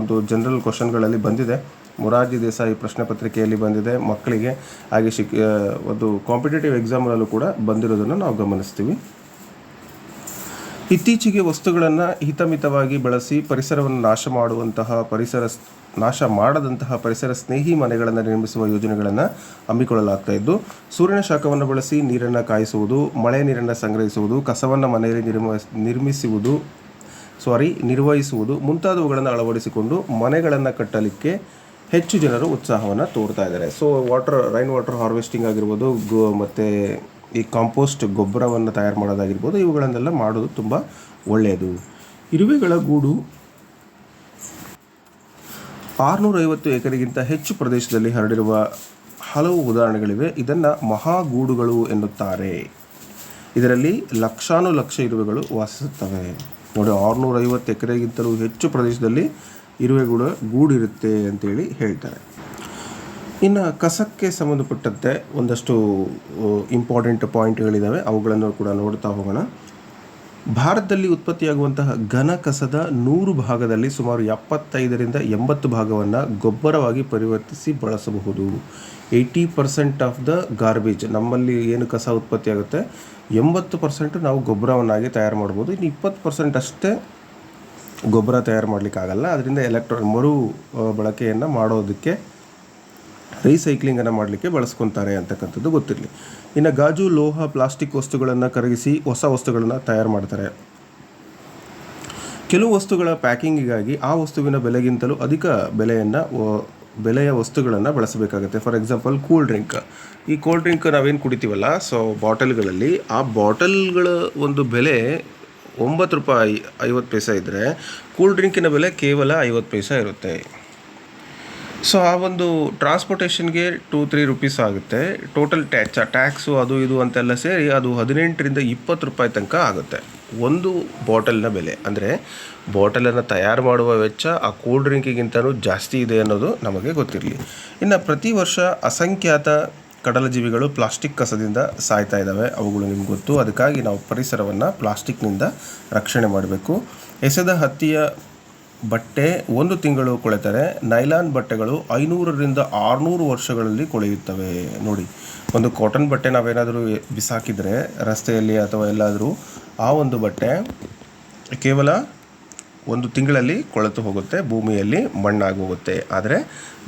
ಒಂದು ಜನರಲ್ ಕ್ವಶನ್ಗಳಲ್ಲಿ ಬಂದಿದೆ, ಮೊರಾರ್ಜಿ ದೇಸಾಯಿ ಪ್ರಶ್ನೆ ಪತ್ರಿಕೆಯಲ್ಲಿ ಬಂದಿದೆ ಮಕ್ಕಳಿಗೆ, ಹಾಗೆ ಒಂದು ಕಾಂಪಿಟೇಟಿವ್ ಎಕ್ಸಾಮ್ನಲ್ಲೂ ಕೂಡ ಬಂದಿರೋದನ್ನು ನಾವು ಗಮನಿಸ್ತೀವಿ. ಇತ್ತೀಚೆಗೆ ವಸ್ತುಗಳನ್ನು ಹಿತಮಿತವಾಗಿ ಬಳಸಿ ಪರಿಸರವನ್ನು ನಾಶ ಮಾಡದಂತಹ ಪರಿಸರ ಸ್ನೇಹಿ ಮನೆಗಳನ್ನು ನಿರ್ಮಿಸುವ ಯೋಜನೆಗಳನ್ನು ಹಮ್ಮಿಕೊಳ್ಳಲಾಗ್ತಾ ಇದ್ದು, ಸೂರ್ಯನ ಶಾಖವನ್ನು ಬಳಸಿ ನೀರನ್ನು ಕಾಯಿಸುವುದು, ಮಳೆ ನೀರನ್ನು ಸಂಗ್ರಹಿಸುವುದು, ಕಸವನ್ನು ಮನೆಯಲ್ಲಿ ನಿರ್ವಹಿಸುವುದು ಮುಂತಾದವುಗಳನ್ನು ಅಳವಡಿಸಿಕೊಂಡು ಮನೆಗಳನ್ನು ಕಟ್ಟಲಿಕ್ಕೆ ಹೆಚ್ಚು ಜನರು ಉತ್ಸಾಹವನ್ನು ತೋರ್ತಾ ಇದ್ದಾರೆ. ಸೊ ರೈನ್ ವಾಟರ್ ಹಾರ್ವೆಸ್ಟಿಂಗ್ ಆಗಿರ್ಬೋದು, ಮತ್ತು ಈ ಕಾಂಪೋಸ್ಟ್ ಗೊಬ್ಬರವನ್ನು ತಯಾರು ಮಾಡೋದಾಗಿರ್ಬೋದು, ಇವುಗಳನ್ನೆಲ್ಲ ಮಾಡೋದು ತುಂಬ ಒಳ್ಳೆಯದು. ಇರುವೆಗಳ ಗೂಡು 650 ಎಕರೆಗಿಂತ ಹೆಚ್ಚು ಪ್ರದೇಶದಲ್ಲಿ ಹರಡಿರುವ ಹಲವು ಉದಾಹರಣೆಗಳಿವೆ. ಇದನ್ನು ಮಹಾಗೂಡುಗಳು ಎನ್ನುತ್ತಾರೆ. ಇದರಲ್ಲಿ ಲಕ್ಷಾನುಲಕ್ಷ ಇರುವೆಗಳು ವಾಸಿಸುತ್ತವೆ. ನೋಡಿ, 650 ಎಕರೆಗಿಂತಲೂ ಹೆಚ್ಚು ಪ್ರದೇಶದಲ್ಲಿ ಗೂಡಿರುತ್ತೆ ಅಂತೇಳಿ ಹೇಳ್ತಾರೆ. ಇನ್ನು ಕಸಕ್ಕೆ ಸಂಬಂಧಪಟ್ಟಂತೆ ಒಂದಷ್ಟು ಇಂಪಾರ್ಟೆಂಟ್ ಪಾಯಿಂಟ್ಗಳಿದ್ದಾವೆ, ಅವುಗಳನ್ನು ಕೂಡ ನೋಡ್ತಾ ಹೋಗೋಣ. ಭಾರತದಲ್ಲಿ ಉತ್ಪತ್ತಿಯಾಗುವಂತಹ ಘನ ಕಸದ 100 ಭಾಗದಲ್ಲಿ ಸುಮಾರು 75ರಿಂದ 80 ಭಾಗವನ್ನು ಗೊಬ್ಬರವಾಗಿ ಪರಿವರ್ತಿಸಿ ಬಳಸಬಹುದು. 80% ಆಫ್ ದ ಗಾರ್ಬೇಜ್, ನಮ್ಮಲ್ಲಿ ಏನು ಕಸ ಉತ್ಪತ್ತಿಯಾಗುತ್ತೆ 80% ನಾವು ಗೊಬ್ಬರವನ್ನಾಗಿ ತಯಾರು ಮಾಡ್ಬೋದು. ಇನ್ನು 20% ಅಷ್ಟೇ ಗೊಬ್ಬರ ತಯಾರು ಮಾಡಲಿಕ್ಕಾಗಲ್ಲ. ಅದರಿಂದ ಮರು ಬಳಕೆಯನ್ನು ಮಾಡೋದಕ್ಕೆ, ರೀಸೈಕ್ಲಿಂಗನ್ನು ಮಾಡಲಿಕ್ಕೆ ಬಳಸ್ಕೊತಾರೆ ಅಂತಕ್ಕಂಥದ್ದು ಗೊತ್ತಿರಲಿ. ಇನ್ನು ಗಾಜು, ಲೋಹ, ಪ್ಲಾಸ್ಟಿಕ್ ವಸ್ತುಗಳನ್ನು ಕರಗಿಸಿ ಹೊಸ ವಸ್ತುಗಳನ್ನು ತಯಾರು ಮಾಡ್ತಾರೆ. ಕೆಲವು ವಸ್ತುಗಳ ಪ್ಯಾಕಿಂಗಿಗಾಗಿ ಆ ವಸ್ತುವಿನ ಬೆಲೆಗಿಂತಲೂ ಅಧಿಕ ಬೆಲೆಯ ವಸ್ತುಗಳನ್ನು ಬಳಸಬೇಕಾಗುತ್ತೆ. For example cool drink. ಈ ಕೂಲ್ ಡ್ರಿಂಕ್ ನಾವೇನು ಕುಡಿತೀವಲ್ಲ, ಸೊ ಬಾಟಲ್ಗಳಲ್ಲಿ, ಆ ಬಾಟಲ್ಗಳ ಒಂದು ಬೆಲೆ 9 ರೂಪಾಯಿ 50 ಪೈಸೆ ಇದ್ದರೆ ಕೂಲ್ ಡ್ರಿಂಕಿನ ಬೆಲೆ ಕೇವಲ 50 ಪೈಸೆ ಇರುತ್ತೆ. ಸೊ ಆ ಒಂದು ಟ್ರಾನ್ಸ್ಪೋರ್ಟೇಷನ್ಗೆ 2-3 ರೂಪೀಸ್ ಆಗುತ್ತೆ. ಟೋಟಲ್ ಟ್ಯಾಕ್ಸು ಅದು ಇದು ಅಂತೆಲ್ಲ ಸೇರಿ ಅದು 18ರಿಂದ 20 ರೂಪಾಯಿ ತನಕ ಆಗುತ್ತೆ ಒಂದು ಬಾಟಲ್ನ ಬೆಲೆ. ಅಂದರೆ ಬಾಟಲನ್ನು ತಯಾರು ಮಾಡುವ ವೆಚ್ಚ ಆ ಕೂಲ್ ಡ್ರಿಂಕಿಗಿಂತಲೂ ಜಾಸ್ತಿ ಇದೆ ಅನ್ನೋದು ನಮಗೆ ಗೊತ್ತಿರಲಿ. ಇನ್ನು ಪ್ರತಿ ವರ್ಷ ಅಸಂಖ್ಯಾತ ಕಡಲ ಜೀವಿಗಳು ಪ್ಲಾಸ್ಟಿಕ್ ಕಸದಿಂದ ಸಾಯ್ತಾ ಇದ್ದಾವೆ. ಅವುಗಳು ನಿಮ್ಗೆ ಗೊತ್ತು. ಅದಕ್ಕಾಗಿ ನಾವು ಪರಿಸರವನ್ನು ಪ್ಲಾಸ್ಟಿಕ್ನಿಂದ ರಕ್ಷಣೆ ಮಾಡಬೇಕು. ಎಸೆದ ಹತ್ತಿಯ ಬಟ್ಟೆ 1 ತಿಂಗಳು ಕೊಳೆತರೆ ನೈಲಾನ್ ಬಟ್ಟೆಗಳು 500ರಿಂದ 600 ವರ್ಷಗಳಲ್ಲಿ ಕೊಳೆಯುತ್ತವೆ. ನೋಡಿ, ಒಂದು ಕಾಟನ್ ಬಟ್ಟೆ ನಾವೇನಾದರೂ ಬಿಸಾಕಿದರೆ ರಸ್ತೆಯಲ್ಲಿ ಅಥವಾ ಎಲ್ಲಾದರೂ, ಆ ಒಂದು ಬಟ್ಟೆ ಕೇವಲ 1 ತಿಂಗಳಲ್ಲಿ ಕೊಳೆತು ಹೋಗುತ್ತೆ, ಭೂಮಿಯಲ್ಲಿ ಮಣ್ಣಾಗಿ ಹೋಗುತ್ತೆ. ಆದರೆ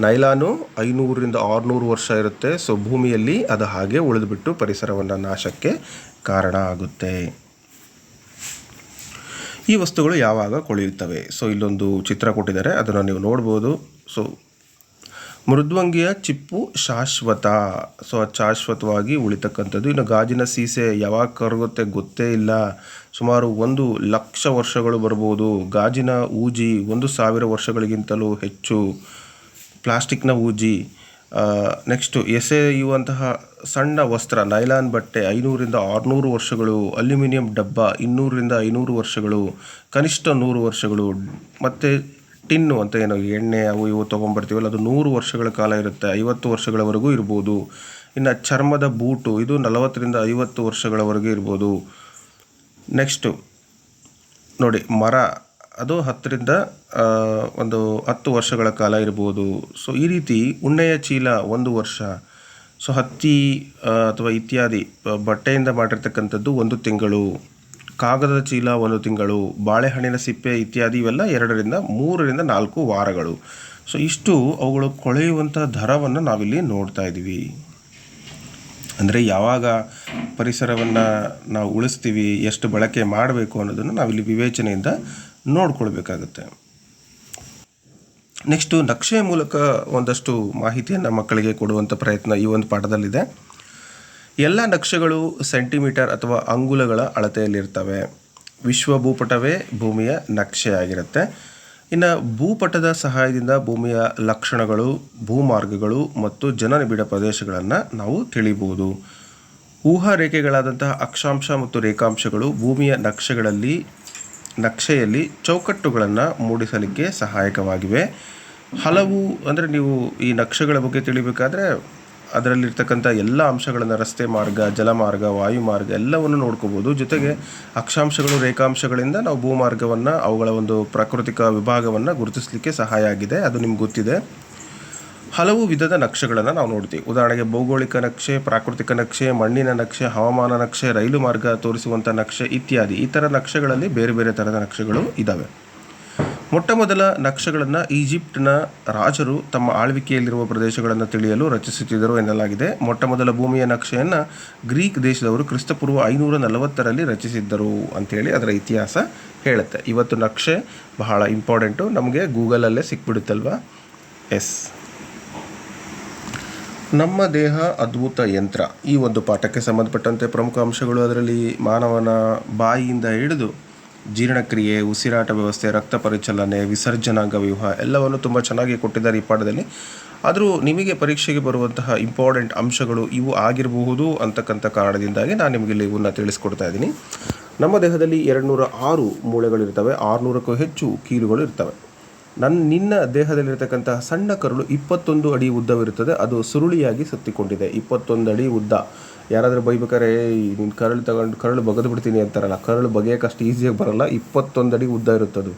ನೈಲಾನು 500ರಿಂದ 600 ವರ್ಷ ಇರುತ್ತೆ. ಸೊ ಭೂಮಿಯಲ್ಲಿ ಅದು ಹಾಗೆ ಉಳಿದುಬಿಟ್ಟು ಪರಿಸರವನ್ನು ನಾಶಕ್ಕೆ ಕಾರಣ ಆಗುತ್ತೆ. ಈ ವಸ್ತುಗಳು ಯಾವಾಗ ಕೊಳೆಯುತ್ತವೆ? ಸೊ ಇಲ್ಲೊಂದು ಚಿತ್ರ ಕೊಟ್ಟಿದ್ದಾರೆ, ಅದನ್ನು ನೀವು ನೋಡ್ಬೋದು. ಸೊ ಮೃದ್ವಂಗಿಯ ಚಿಪ್ಪು ಶಾಶ್ವತ, ಸೊ ಶಾಶ್ವತವಾಗಿ ಉಳಿತಕ್ಕಂಥದ್ದು. ಇನ್ನು ಗಾಜಿನ ಸೀಸೆ ಯಾವಾಗ ಕರಗುತ್ತೆ ಗೊತ್ತೇ ಇಲ್ಲ, ಸುಮಾರು 1,00,000 ವರ್ಷಗಳು ಬರ್ಬೋದು. ಗಾಜಿನ ಊಜಿ 1,000 ವರ್ಷಗಳಿಗಿಂತಲೂ ಹೆಚ್ಚು. ಪ್ಲಾಸ್ಟಿಕ್ನ ಊಜಿ. ನೆಕ್ಸ್ಟು ಎಸೆಯುವಂತಹ ಸಣ್ಣ ವಸ್ತ್ರ, ನೈಲಾನ್ ಬಟ್ಟೆ 500ರಿಂದ 600 ವರ್ಷಗಳು. ಅಲ್ಯೂಮಿನಿಯಂ ಡಬ್ಬ 200ರಿಂದ 500 ವರ್ಷಗಳು, ಕನಿಷ್ಠ 100 ವರ್ಷಗಳು. ಮತ್ತು ಟಿನ್ನು ಅಂತ ಏನೋ ಎಣ್ಣೆ ಅವು ಇವು ತೊಗೊಂಬರ್ತೀವಲ್ಲ, ಅದು 100 ವರ್ಷಗಳ ಕಾಲ ಇರುತ್ತೆ, 50 ವರ್ಷಗಳವರೆಗೂ ಇರ್ಬೋದು. ಇನ್ನು ಚರ್ಮದ ಬೂಟು, ಇದು 40ರಿಂದ 50 ವರ್ಷಗಳವರೆಗೂ ಇರ್ಬೋದು. ನೆಕ್ಸ್ಟು ನೋಡಿ, ಮರ, ಅದು 10ರಿಂದ 10 ವರ್ಷಗಳ ಕಾಲ ಇರ್ಬೋದು. ಸೊ ಈ ರೀತಿ ಉಣ್ಣೆಯ ಚೀಲ 1 ವರ್ಷ. ಸೊ ಹತ್ತಿ ಅಥವಾ ಇತ್ಯಾದಿ ಬಟ್ಟೆಯಿಂದ ಮಾಡಿರ್ತಕ್ಕಂಥದ್ದು 1 ತಿಂಗಳು. ಕಾಗದದ ಚೀಲ 1 ತಿಂಗಳು. ಬಾಳೆಹಣ್ಣಿನ ಸಿಪ್ಪೆ ಇತ್ಯಾದಿ ಇವೆಲ್ಲ 2ರಿಂದ 4 ವಾರಗಳು. ಸೊ ಇಷ್ಟು ಅವುಗಳು ಕೊಳೆಯುವಂಥ ದರವನ್ನು ನಾವಿಲ್ಲಿ ನೋಡ್ತಾ ಇದ್ದೀವಿ. ಅಂದರೆ ಯಾವಾಗ ಪರಿಸರವನ್ನು ನಾವು ಉಳಿಸ್ತೀವಿ, ಎಷ್ಟು ಬಳಕೆ ಮಾಡಬೇಕು ಅನ್ನೋದನ್ನು ನಾವಿಲ್ಲಿ ವಿವೇಚನೆಯಿಂದ ನೋಡ್ಕೊಳ್ಬೇಕಾಗುತ್ತೆ. ನೆಕ್ಸ್ಟು ನಕ್ಷೆಯ ಮೂಲಕ ಒಂದಷ್ಟು ಮಾಹಿತಿಯನ್ನು ಮಕ್ಕಳಿಗೆ ಕೊಡುವಂಥ ಪ್ರಯತ್ನ ಈ ಒಂದು ಪಾಠದಲ್ಲಿದೆ. ಎಲ್ಲ ನಕ್ಷೆಗಳು ಸೆಂಟಿಮೀಟರ್ ಅಥವಾ ಅಂಗುಲಗಳ ಅಳತೆಯಲ್ಲಿರ್ತವೆ. ವಿಶ್ವ ಭೂಪಟವೇ ಭೂಮಿಯ ನಕ್ಷೆ ಆಗಿರುತ್ತೆ. ಇನ್ನು ಭೂಪಟದ ಸಹಾಯದಿಂದ ಭೂಮಿಯ ಲಕ್ಷಣಗಳು, ಭೂಮಾರ್ಗಗಳು ಮತ್ತು ಜನನಿಬಿಡ ಪ್ರದೇಶಗಳನ್ನು ನಾವು ತಿಳಿಬಹುದು. ಊಹಾ ರೇಖೆಗಳಾದಂತಹ ಅಕ್ಷಾಂಶ ಮತ್ತು ರೇಖಾಂಶಗಳು ಭೂಮಿಯ ನಕ್ಷೆಯಲ್ಲಿ ಚೌಕಟ್ಟುಗಳನ್ನು ಮೂಡಿಸಲಿಕ್ಕೆ ಸಹಾಯಕವಾಗಿವೆ. ಹಲವು ಅಂದರೆ ನೀವು ಈ ನಕ್ಷೆಗಳ ಬಗ್ಗೆ ತಿಳಿಬೇಕಾದ್ರೆ ಅದರಲ್ಲಿರ್ತಕ್ಕಂಥ ಎಲ್ಲ ಅಂಶಗಳನ್ನು, ರಸ್ತೆ ಮಾರ್ಗ, ಜಲಮಾರ್ಗ, ವಾಯುಮಾರ್ಗ ಎಲ್ಲವನ್ನು ನೋಡ್ಕೋಬೋದು. ಜೊತೆಗೆ ಅಕ್ಷಾಂಶಗಳು, ರೇಖಾಂಶಗಳಿಂದ ನಾವು ಭೂಮಾರ್ಗವನ್ನು, ಅವುಗಳ ಒಂದು ಪ್ರಾಕೃತಿಕ ವಿಭಾಗವನ್ನು ಗುರುತಿಸಲಿಕ್ಕೆ ಸಹಾಯ ಆಗಿದೆ, ಅದು ನಿಮ್ಗೆ ಗೊತ್ತಿದೆ. ಹಲವು ವಿಧದ ನಕ್ಷೆಗಳನ್ನು ನಾವು ನೋಡ್ತೀವಿ. ಉದಾಹರಣೆಗೆ ಭೌಗೋಳಿಕ ನಕ್ಷೆ, ಪ್ರಾಕೃತಿಕ ನಕ್ಷೆ, ಮಣ್ಣಿನ ನಕ್ಷೆ, ಹವಾಮಾನ ನಕ್ಷೆ, ರೈಲು ಮಾರ್ಗ ತೋರಿಸುವಂಥ ನಕ್ಷೆ ಇತ್ಯಾದಿ. ಈ ಥರ ನಕ್ಷೆಗಳಲ್ಲಿ ಬೇರೆ ಬೇರೆ ಥರದ ನಕ್ಷೆಗಳು ಇದ್ದಾವೆ. ಮೊಟ್ಟ ಮೊದಲ ನಕ್ಷೆಗಳನ್ನು ಈಜಿಪ್ಟ್ನ ರಾಜರು ತಮ್ಮ ಆಳ್ವಿಕೆಯಲ್ಲಿರುವ ಪ್ರದೇಶಗಳನ್ನು ತಿಳಿಯಲು ರಚಿಸುತ್ತಿದ್ದರು ಎನ್ನಲಾಗಿದೆ. ಮೊಟ್ಟ ಮೊದಲ ಭೂಮಿಯ ನಕ್ಷೆಯನ್ನು ಗ್ರೀಕ್ ದೇಶದವರು ಕ್ರಿಸ್ತಪೂರ್ವ 540ರಲ್ಲಿ ರಚಿಸಿದ್ದರು ಅಂಥೇಳಿ ಅದರ ಇತಿಹಾಸ ಹೇಳುತ್ತೆ. ಇವತ್ತು ನಕ್ಷೆ ಬಹಳ ಇಂಪಾರ್ಟೆಂಟು, ನಮಗೆ ಗೂಗಲಲ್ಲೇ ಸಿಕ್ಬಿಡುತ್ತಲ್ವ. ಎಸ್. ನಮ್ಮ ದೇಹ ಅದ್ಭುತ ಯಂತ್ರ, ಈ ಒಂದು ಪಾಠಕ್ಕೆ ಸಂಬಂಧಪಟ್ಟಂತೆ ಪ್ರಮುಖ ಅಂಶಗಳು, ಅದರಲ್ಲಿ ಮಾನವನ ಬಾಯಿಯಿಂದ ಹಿಡಿದು ಜೀರ್ಣಕ್ರಿಯೆ, ಉಸಿರಾಟ ವ್ಯವಸ್ಥೆ, ರಕ್ತ ಪರಿಚಲನೆ, ವಿಸರ್ಜನಾಂಗ ವ್ಯೂಹ ಎಲ್ಲವನ್ನು ತುಂಬ ಚೆನ್ನಾಗಿ ಕೊಟ್ಟಿದ್ದಾರೆ ಈ ಪಾಠದಲ್ಲಿ. ಆದರೂ ನಿಮಗೆ ಪರೀಕ್ಷೆಗೆ ಬರುವಂತಹ ಇಂಪಾರ್ಟೆಂಟ್ ಅಂಶಗಳು ಇವು ಆಗಿರಬಹುದು ಅಂತಕ್ಕಂಥ ಕಾರಣದಿಂದಾಗಿ ನಾನು ನಿಮಗೆ ಇವನ್ನ ತಿಳಿಸ್ಕೊಡ್ತಾ ಇದ್ದೀನಿ. ನಮ್ಮ ದೇಹದಲ್ಲಿ 206 ಮೂಳೆಗಳಿರ್ತವೆ, 600ಕ್ಕೂ ಹೆಚ್ಚು ಕೀಲುಗಳು ಇರ್ತವೆ. ನಿನ್ನ ದೇಹದಲ್ಲಿರ್ತಕ್ಕಂತಹ ಸಣ್ಣ ಕರಳು 21 ಅಡಿ ಉದ್ದವಿರುತ್ತದೆ. ಅದು ಸುರುಳಿಯಾಗಿ ಸುತ್ತಿಕೊಂಡಿದೆ. 21 ಅಡಿ ಉದ್ದ. ಯಾರಾದರೂ ಬೈಬೇಕಾದ್ರೆ ನಿನ್ನ ಕರಳು ಬಗೆದು ಬಿಡ್ತೀನಿ ಅಂತಾರಲ್ಲ, ಕರಳು ಬಗೆಯೋಕೆ ಅಷ್ಟು ಈಸಿಯಾಗಿ ಬರಲ್ಲ. 21 ಅಡಿ ಉದ್ದ ಇರುತ್ತದು.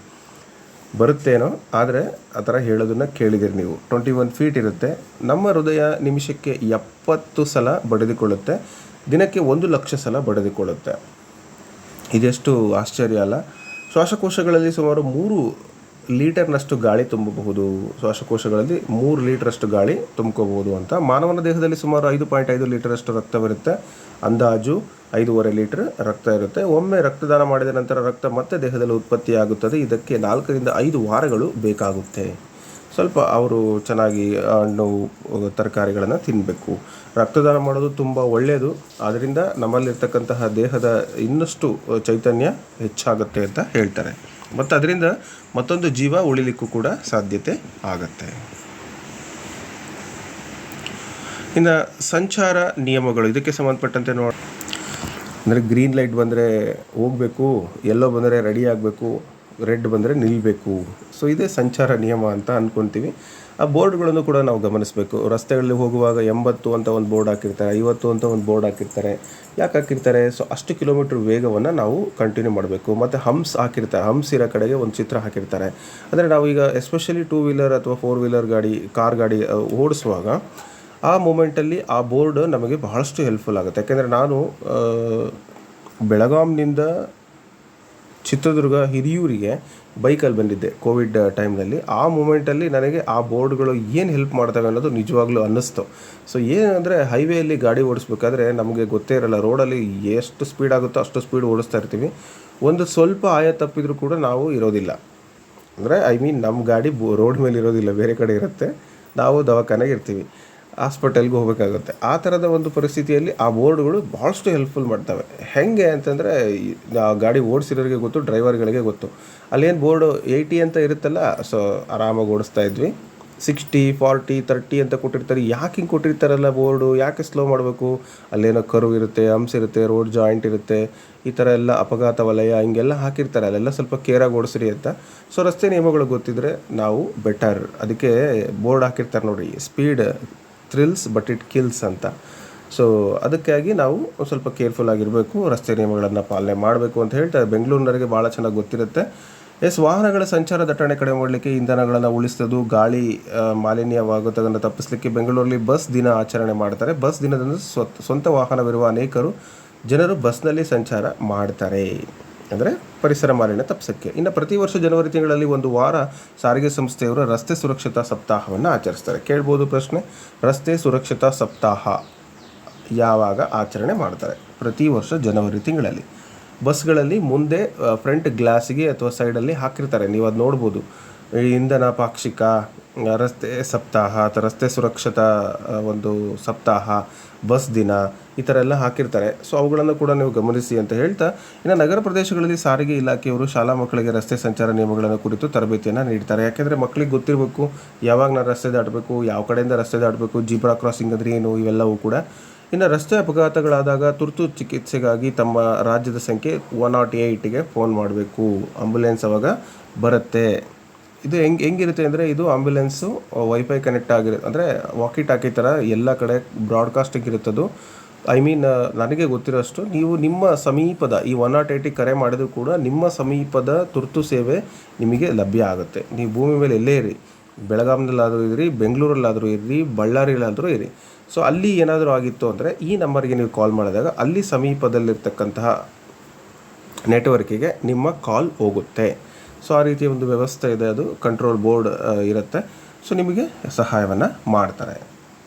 ಬರುತ್ತೇನೋ, ಆದರೆ ಆ ಥರ ಹೇಳೋದನ್ನು ಕೇಳಿದಿರಿ ನೀವು. 21 ಫೀಟ್ ಇರುತ್ತೆ. ನಮ್ಮ ಹೃದಯ ನಿಮಿಷಕ್ಕೆ 70 ಸಲ ಬಡಿದುಕೊಳ್ಳುತ್ತೆ. ದಿನಕ್ಕೆ 1 ಲಕ್ಷ ಸಲ ಬಡಿದುಕೊಳ್ಳುತ್ತೆ. ಇದೆಷ್ಟು ಆಶ್ಚರ್ಯ ಅಲ್ಲ. ಶ್ವಾಸಕೋಶಗಳಲ್ಲಿ ಸುಮಾರು 3 ಲೀಟರ್ನಷ್ಟು ಗಾಳಿ ತುಂಬಬಹುದು. ಶ್ವಾಸಕೋಶಗಳಲ್ಲಿ 3 ಲೀಟರಷ್ಟು ಗಾಳಿ ತುಂಬ್ಕೋಬಹುದು ಅಂತ. ಮಾನವನ ದೇಹದಲ್ಲಿ ಸುಮಾರು 5.5 ಲೀಟರಷ್ಟು ರಕ್ತವಿರುತ್ತೆ. ಅಂದಾಜು 5.5 ಲೀಟರ್ ರಕ್ತ ಇರುತ್ತೆ. ಒಮ್ಮೆ ರಕ್ತದಾನ ಮಾಡಿದ ನಂತರ ರಕ್ತ ಮತ್ತೆ ದೇಹದಲ್ಲಿ ಉತ್ಪತ್ತಿಯಾಗುತ್ತದೆ. ಇದಕ್ಕೆ 4 ರಿಂದ 5 ವಾರಗಳು ಬೇಕಾಗುತ್ತೆ. ಸ್ವಲ್ಪ ಅವರು ಚೆನ್ನಾಗಿ ಹಣ್ಣು ತರಕಾರಿಗಳನ್ನು ತಿನ್ನಬೇಕು. ರಕ್ತದಾನ ಮಾಡೋದು ತುಂಬ ಒಳ್ಳೆಯದು. ಆದ್ದರಿಂದ ನಮ್ಮಲ್ಲಿರ್ತಕ್ಕಂತಹ ದೇಹದ ಇನ್ನಷ್ಟು ಚೈತನ್ಯ ಹೆಚ್ಚಾಗುತ್ತೆ ಅಂತ ಹೇಳ್ತಾರೆ. ಮತ್ತು ಅದರಿಂದ ಮತ್ತೊಂದು ಜೀವ ಉಳಿಲಿಕ್ಕೂ ಕೂಡ ಸಾಧ್ಯತೆ ಆಗತ್ತೆ. ಇನ್ನು ಸಂಚಾರ ನಿಯಮಗಳು, ಇದಕ್ಕೆ ಸಂಬಂಧಪಟ್ಟಂತೆ ಅಂದರೆ ಗ್ರೀನ್ ಲೈಟ್ ಬಂದರೆ ಹೋಗಬೇಕು, ಯೆಲ್ಲೋ ಬಂದರೆ ರೆಡಿ ಆಗಬೇಕು, ರೆಡ್ ಬಂದರೆ ನಿಲ್ಲಬೇಕು. ಸೊ ಇದೇ ಸಂಚಾರ ನಿಯಮ ಅಂತ ಅಂದ್ಕೊತೀವಿ. ಆ ಬೋರ್ಡ್ಗಳನ್ನು ಕೂಡ ನಾವು ಗಮನಿಸಬೇಕು. ರಸ್ತೆಗಳಲ್ಲಿ ಹೋಗುವಾಗ 80 ಅಂತ ಒಂದು ಬೋರ್ಡ್ ಹಾಕಿರ್ತಾರೆ, 50 ಅಂತ ಒಂದು ಬೋರ್ಡ್ ಹಾಕಿರ್ತಾರೆ. ಯಾಕೆ ಹಾಕಿರ್ತಾರೆ? ಸೊ ಅಷ್ಟು ಕಿಲೋಮೀಟ್ರ್ ವೇಗವನ್ನು ನಾವು ಕಂಟಿನ್ಯೂ ಮಾಡಬೇಕು. ಮತ್ತು ಹಂಪ್ಸ್ ಹಾಕಿರ್ತಾರೆ, ಹಂಪ್ಸ್ ಇರೋ ಕಡೆಗೆ ಒಂದು ಚಿತ್ರ ಹಾಕಿರ್ತಾರೆ. ಅಂದರೆ ನಾವೀಗ ಎಸ್ಪೆಷಲಿ 2 ವೀಲರ್ ಅಥವಾ 4 ವೀಲರ್ ಗಾಡಿ, ಕಾರ್ ಗಾಡಿ ಓಡಿಸುವಾಗ ಆ ಮೂಮೆಂಟಲ್ಲಿ ಆ ಬೋರ್ಡ್ ನಮಗೆ ಬಹಳಷ್ಟು ಹೆಲ್ಪ್ಫುಲ್ ಆಗುತ್ತೆ. ಯಾಕೆಂದರೆ ನಾನು ಬೆಳಗಾಂನಿಂದ ಚಿತ್ರದುರ್ಗ ಹಿರಿಯೂರಿಗೆ ಬೈಕಲ್ಲಿ ಬಂದಿದ್ದೆ ಕೋವಿಡ್ ಟೈಮ್ನಲ್ಲಿ. ಆ ಮೂಮೆಂಟಲ್ಲಿ ನನಗೆ ಆ ಬೋರ್ಡ್ಗಳು ಏನು ಹೆಲ್ಪ್ ಮಾಡ್ತವೆ ಅನ್ನೋದು ನಿಜವಾಗ್ಲೂ ಅನ್ನಿಸ್ತು. ಸೊ ಏನಂದರೆ ಹೈವೇಯಲ್ಲಿ ಗಾಡಿ ಓಡಿಸ್ಬೇಕಾದ್ರೆ ನಮಗೆ ಗೊತ್ತೇ ಇರಲ್ಲ, ರೋಡಲ್ಲಿ ಎಷ್ಟು ಸ್ಪೀಡ್ ಆಗುತ್ತೋ ಅಷ್ಟು ಸ್ಪೀಡ್ ಓಡಿಸ್ತಾ ಇರ್ತೀವಿ. ಒಂದು ಸ್ವಲ್ಪ ಆಯ ತಪ್ಪಿದರೂ ಕೂಡ ನಾವು ಇರೋದಿಲ್ಲ. ಅಂದರೆ ನಮ್ಮ ಗಾಡಿ ರೋಡ್ ಮೇಲೆ ಇರೋದಿಲ್ಲ, ಬೇರೆ ಕಡೆ ಇರುತ್ತೆ. ನಾವು ದವಾಖಾನೆಗೆ ಇರ್ತೀವಿ, ಹಾಸ್ಪಿಟಲ್ಗೆ ಹೋಗಬೇಕಾಗುತ್ತೆ. ಆ ಥರದ ಒಂದು ಪರಿಸ್ಥಿತಿಯಲ್ಲಿ ಆ ಬೋರ್ಡ್ಗಳು ಭಾಳಷ್ಟು ಹೆಲ್ಪ್ಫುಲ್ ಮಾಡ್ತವೆ. ಹೇಗೆ ಅಂತಂದರೆ ಗಾಡಿ ಓಡಿಸಿರೋರಿಗೆ ಗೊತ್ತು, ಡ್ರೈವರ್ಗಳಿಗೆ ಗೊತ್ತು. ಅಲ್ಲೇನು ಬೋರ್ಡು 80 ಅಂತ ಇರುತ್ತಲ್ಲ, ಸೊ ಆರಾಮಾಗಿ ಓಡಿಸ್ತಾ ಇದ್ವಿ. 60, 40, 30 ಅಂತ ಕೊಟ್ಟಿರ್ತಾರೆ. ಯಾಕೆ ಹಿಂಗೆ ಕೊಟ್ಟಿರ್ತಾರಲ್ಲ ಬೋರ್ಡು, ಯಾಕೆ ಸ್ಲೋ ಮಾಡಬೇಕು? ಅಲ್ಲೇನೋ ಕರ್ವ್ ಇರುತ್ತೆ, ಹಂಪ್ಸ್ ಇರುತ್ತೆ, ರೋಡ್ ಜಾಯಿಂಟ್ ಇರುತ್ತೆ, ಈ ಥರ ಎಲ್ಲ ಅಪಘಾತ ವಲಯ ಹಿಂಗೆಲ್ಲ ಹಾಕಿರ್ತಾರೆ. ಅಲ್ಲೆಲ್ಲ ಸ್ವಲ್ಪ ಕೇರಾಗಿ ಓಡಿಸ್ರಿ ಅಂತ. ಸೊ ರಸ್ತೆ ನಿಯಮಗಳು ಗೊತ್ತಿದ್ದರೆ ನಾವು ಬೆಟರ್. ಅದಕ್ಕೆ ಬೋರ್ಡ್ ಹಾಕಿರ್ತಾರೆ ನೋಡಿ, speed thrills but it kills ಅಂತ. ಸೊ ಅದಕ್ಕಾಗಿ ನಾವು ಸ್ವಲ್ಪ ಕೇರ್ಫುಲ್ ಆಗಿರಬೇಕು, ರಸ್ತೆ ನಿಯಮಗಳನ್ನು ಪಾಲನೆ ಮಾಡಬೇಕು ಅಂತ ಹೇಳ್ತಾರೆ. ಬೆಂಗಳೂರಿನವರಿಗೆ ಭಾಳ ಚೆನ್ನಾಗಿ ಗೊತ್ತಿರುತ್ತೆ. ವಾಹನಗಳ ಸಂಚಾರ ದಟ್ಟಣೆ ಕಡಿಮೆ ಮಾಡಲಿಕ್ಕೆ, ಇಂಧನಗಳನ್ನು ಉಳಿಸೋದು, ಗಾಳಿ ಮಾಲಿನ್ಯವಾಗುವುದನ್ನು ತಪ್ಪಿಸಲಿಕ್ಕೆ ಬೆಂಗಳೂರಲ್ಲಿ ಬಸ್ ದಿನ ಆಚರಣೆ ಮಾಡ್ತಾರೆ. ಬಸ್ ದಿನದಂದು ಸ್ವಂತ ವಾಹನವಿರುವ ಅನೇಕರು ಜನರು ಬಸ್ನಲ್ಲಿ ಸಂಚಾರ ಮಾಡ್ತಾರೆ, ಅಂದರೆ ಪರಿಸರ ಮಾಲಿನ್ಯ ತಪ್ಪಿಸೋಕ್ಕೆ. ಇನ್ನು ಪ್ರತಿ ವರ್ಷ ಜನವರಿ ತಿಂಗಳಲ್ಲಿ ಒಂದು ವಾರ ಸಾರಿಗೆ ಸಂಸ್ಥೆಯವರು ರಸ್ತೆ ಸುರಕ್ಷತಾ ಸಪ್ತಾಹವನ್ನು ಆಚರಿಸ್ತಾರೆ. ಕೇಳ್ಬೋದು ಪ್ರಶ್ನೆ, ರಸ್ತೆ ಸುರಕ್ಷತಾ ಸಪ್ತಾಹ ಯಾವಾಗ ಆಚರಣೆ ಮಾಡ್ತಾರೆ? ಪ್ರತಿ ವರ್ಷ ಜನವರಿ ತಿಂಗಳಲ್ಲಿ. ಬಸ್ಗಳಲ್ಲಿ ಮುಂದೆ ಫ್ರಂಟ್ ಗ್ಲಾಸಿಗೆ ಅಥವಾ ಸೈಡಲ್ಲಿ ಹಾಕಿರ್ತಾರೆ, ನೀವು ಅದು ನೋಡ್ಬೋದು. ಇಂಧನ ಪಾಕ್ಷಿಕ, ರಸ್ತೆ ಸಪ್ತಾಹ ಅಥವಾ ರಸ್ತೆ ಸುರಕ್ಷತಾ ಒಂದು ಸಪ್ತಾಹ, ಬಸ್ ದಿನ, ಈ ಥರ ಎಲ್ಲ ಹಾಕಿರ್ತಾರೆ. ಸೊ ಅವುಗಳನ್ನು ಕೂಡ ನೀವು ಗಮನಿಸಿ ಅಂತ ಹೇಳ್ತಾ, ಇನ್ನು ನಗರ ಪ್ರದೇಶಗಳಲ್ಲಿ ಸಾರಿಗೆ ಇಲಾಖೆಯವರು ಶಾಲಾ ಮಕ್ಕಳಿಗೆ ರಸ್ತೆ ಸಂಚಾರ ನಿಯಮಗಳನ್ನು ಕುರಿತು ತರಬೇತಿಯನ್ನು ನೀಡ್ತಾರೆ. ಯಾಕೆಂದರೆ ಮಕ್ಕಳಿಗೆ ಗೊತ್ತಿರಬೇಕು ಯಾವಾಗ ನಾನು ರಸ್ತೆ ದಾಟಬೇಕು, ಯಾವ ಕಡೆಯಿಂದ ರಸ್ತೆ ದಾಟಬೇಕು, ಜೀಬ್ರಾ ಕ್ರಾಸಿಂಗ್ ಅಂದರೆ ಏನು, ಇವೆಲ್ಲವೂ ಕೂಡ. ಇನ್ನು ರಸ್ತೆ ಅಪಘಾತಗಳಾದಾಗ ತುರ್ತು ಚಿಕಿತ್ಸೆಗಾಗಿ ತಮ್ಮ ರಾಜ್ಯದ ಸಂಖ್ಯೆ 108ಗೆ ಫೋನ್ ಮಾಡಬೇಕು. ಆಂಬ್ಯುಲೆನ್ಸ್ ಅವಾಗ ಬರುತ್ತೆ. ಇದು ಹೆಂಗಿರುತ್ತೆ ಅಂದರೆ, ಇದು ಆಂಬ್ಯುಲೆನ್ಸು ವೈಫೈ ಕನೆಕ್ಟ್ ಆಗಿರುತ್ತೆ, ಅಂದರೆ ವಾಕಿ ಟಾಕಿ ಥರ ಎಲ್ಲ ಕಡೆ ಬ್ರಾಡ್ಕಾಸ್ಟಿಂಗ್ ಇರುತ್ತದು. ನನಗೆ ಗೊತ್ತಿರೋಷ್ಟು ನೀವು ನಿಮ್ಮ ಸಮೀಪದ ಈ 108ಗೆ ಕರೆ ಮಾಡಿದರೂ ಕೂಡ ನಿಮ್ಮ ಸಮೀಪದ ತುರ್ತು ಸೇವೆ ನಿಮಗೆ ಲಭ್ಯ ಆಗುತ್ತೆ. ನೀವು ಭೂಮಿ ಮೇಲೆ ಎಲ್ಲೇ ಇರಿ, ಬೆಳಗಾಂನಲ್ಲಾದರೂ ಇರಿ, ಬೆಂಗಳೂರಲ್ಲಾದರೂ ಇರಿ, ಬಳ್ಳಾರಿಯಲ್ಲಾದರೂ ಇರಿ. ಸೊ ಅಲ್ಲಿ ಏನಾದರೂ ಆಗಿತ್ತು ಅಂದರೆ ಈ ನಂಬರ್ಗೆ ನೀವು ಕಾಲ್ ಮಾಡಿದಾಗ ಅಲ್ಲಿ ಸಮೀಪದಲ್ಲಿರ್ತಕ್ಕಂತಹ ನೆಟ್ವರ್ಕಿಗೆ ನಿಮ್ಮ ಕಾಲ್ ಹೋಗುತ್ತೆ. ಸೊ ಆ ರೀತಿಯ ಒಂದು ವ್ಯವಸ್ಥೆ ಇದೆ, ಅದು ಕಂಟ್ರೋಲ್ ಬೋರ್ಡ್ ಇರುತ್ತೆ. ಸೊ ನಿಮಗೆ ಸಹಾಯವನ್ನು ಮಾಡ್ತಾರೆ.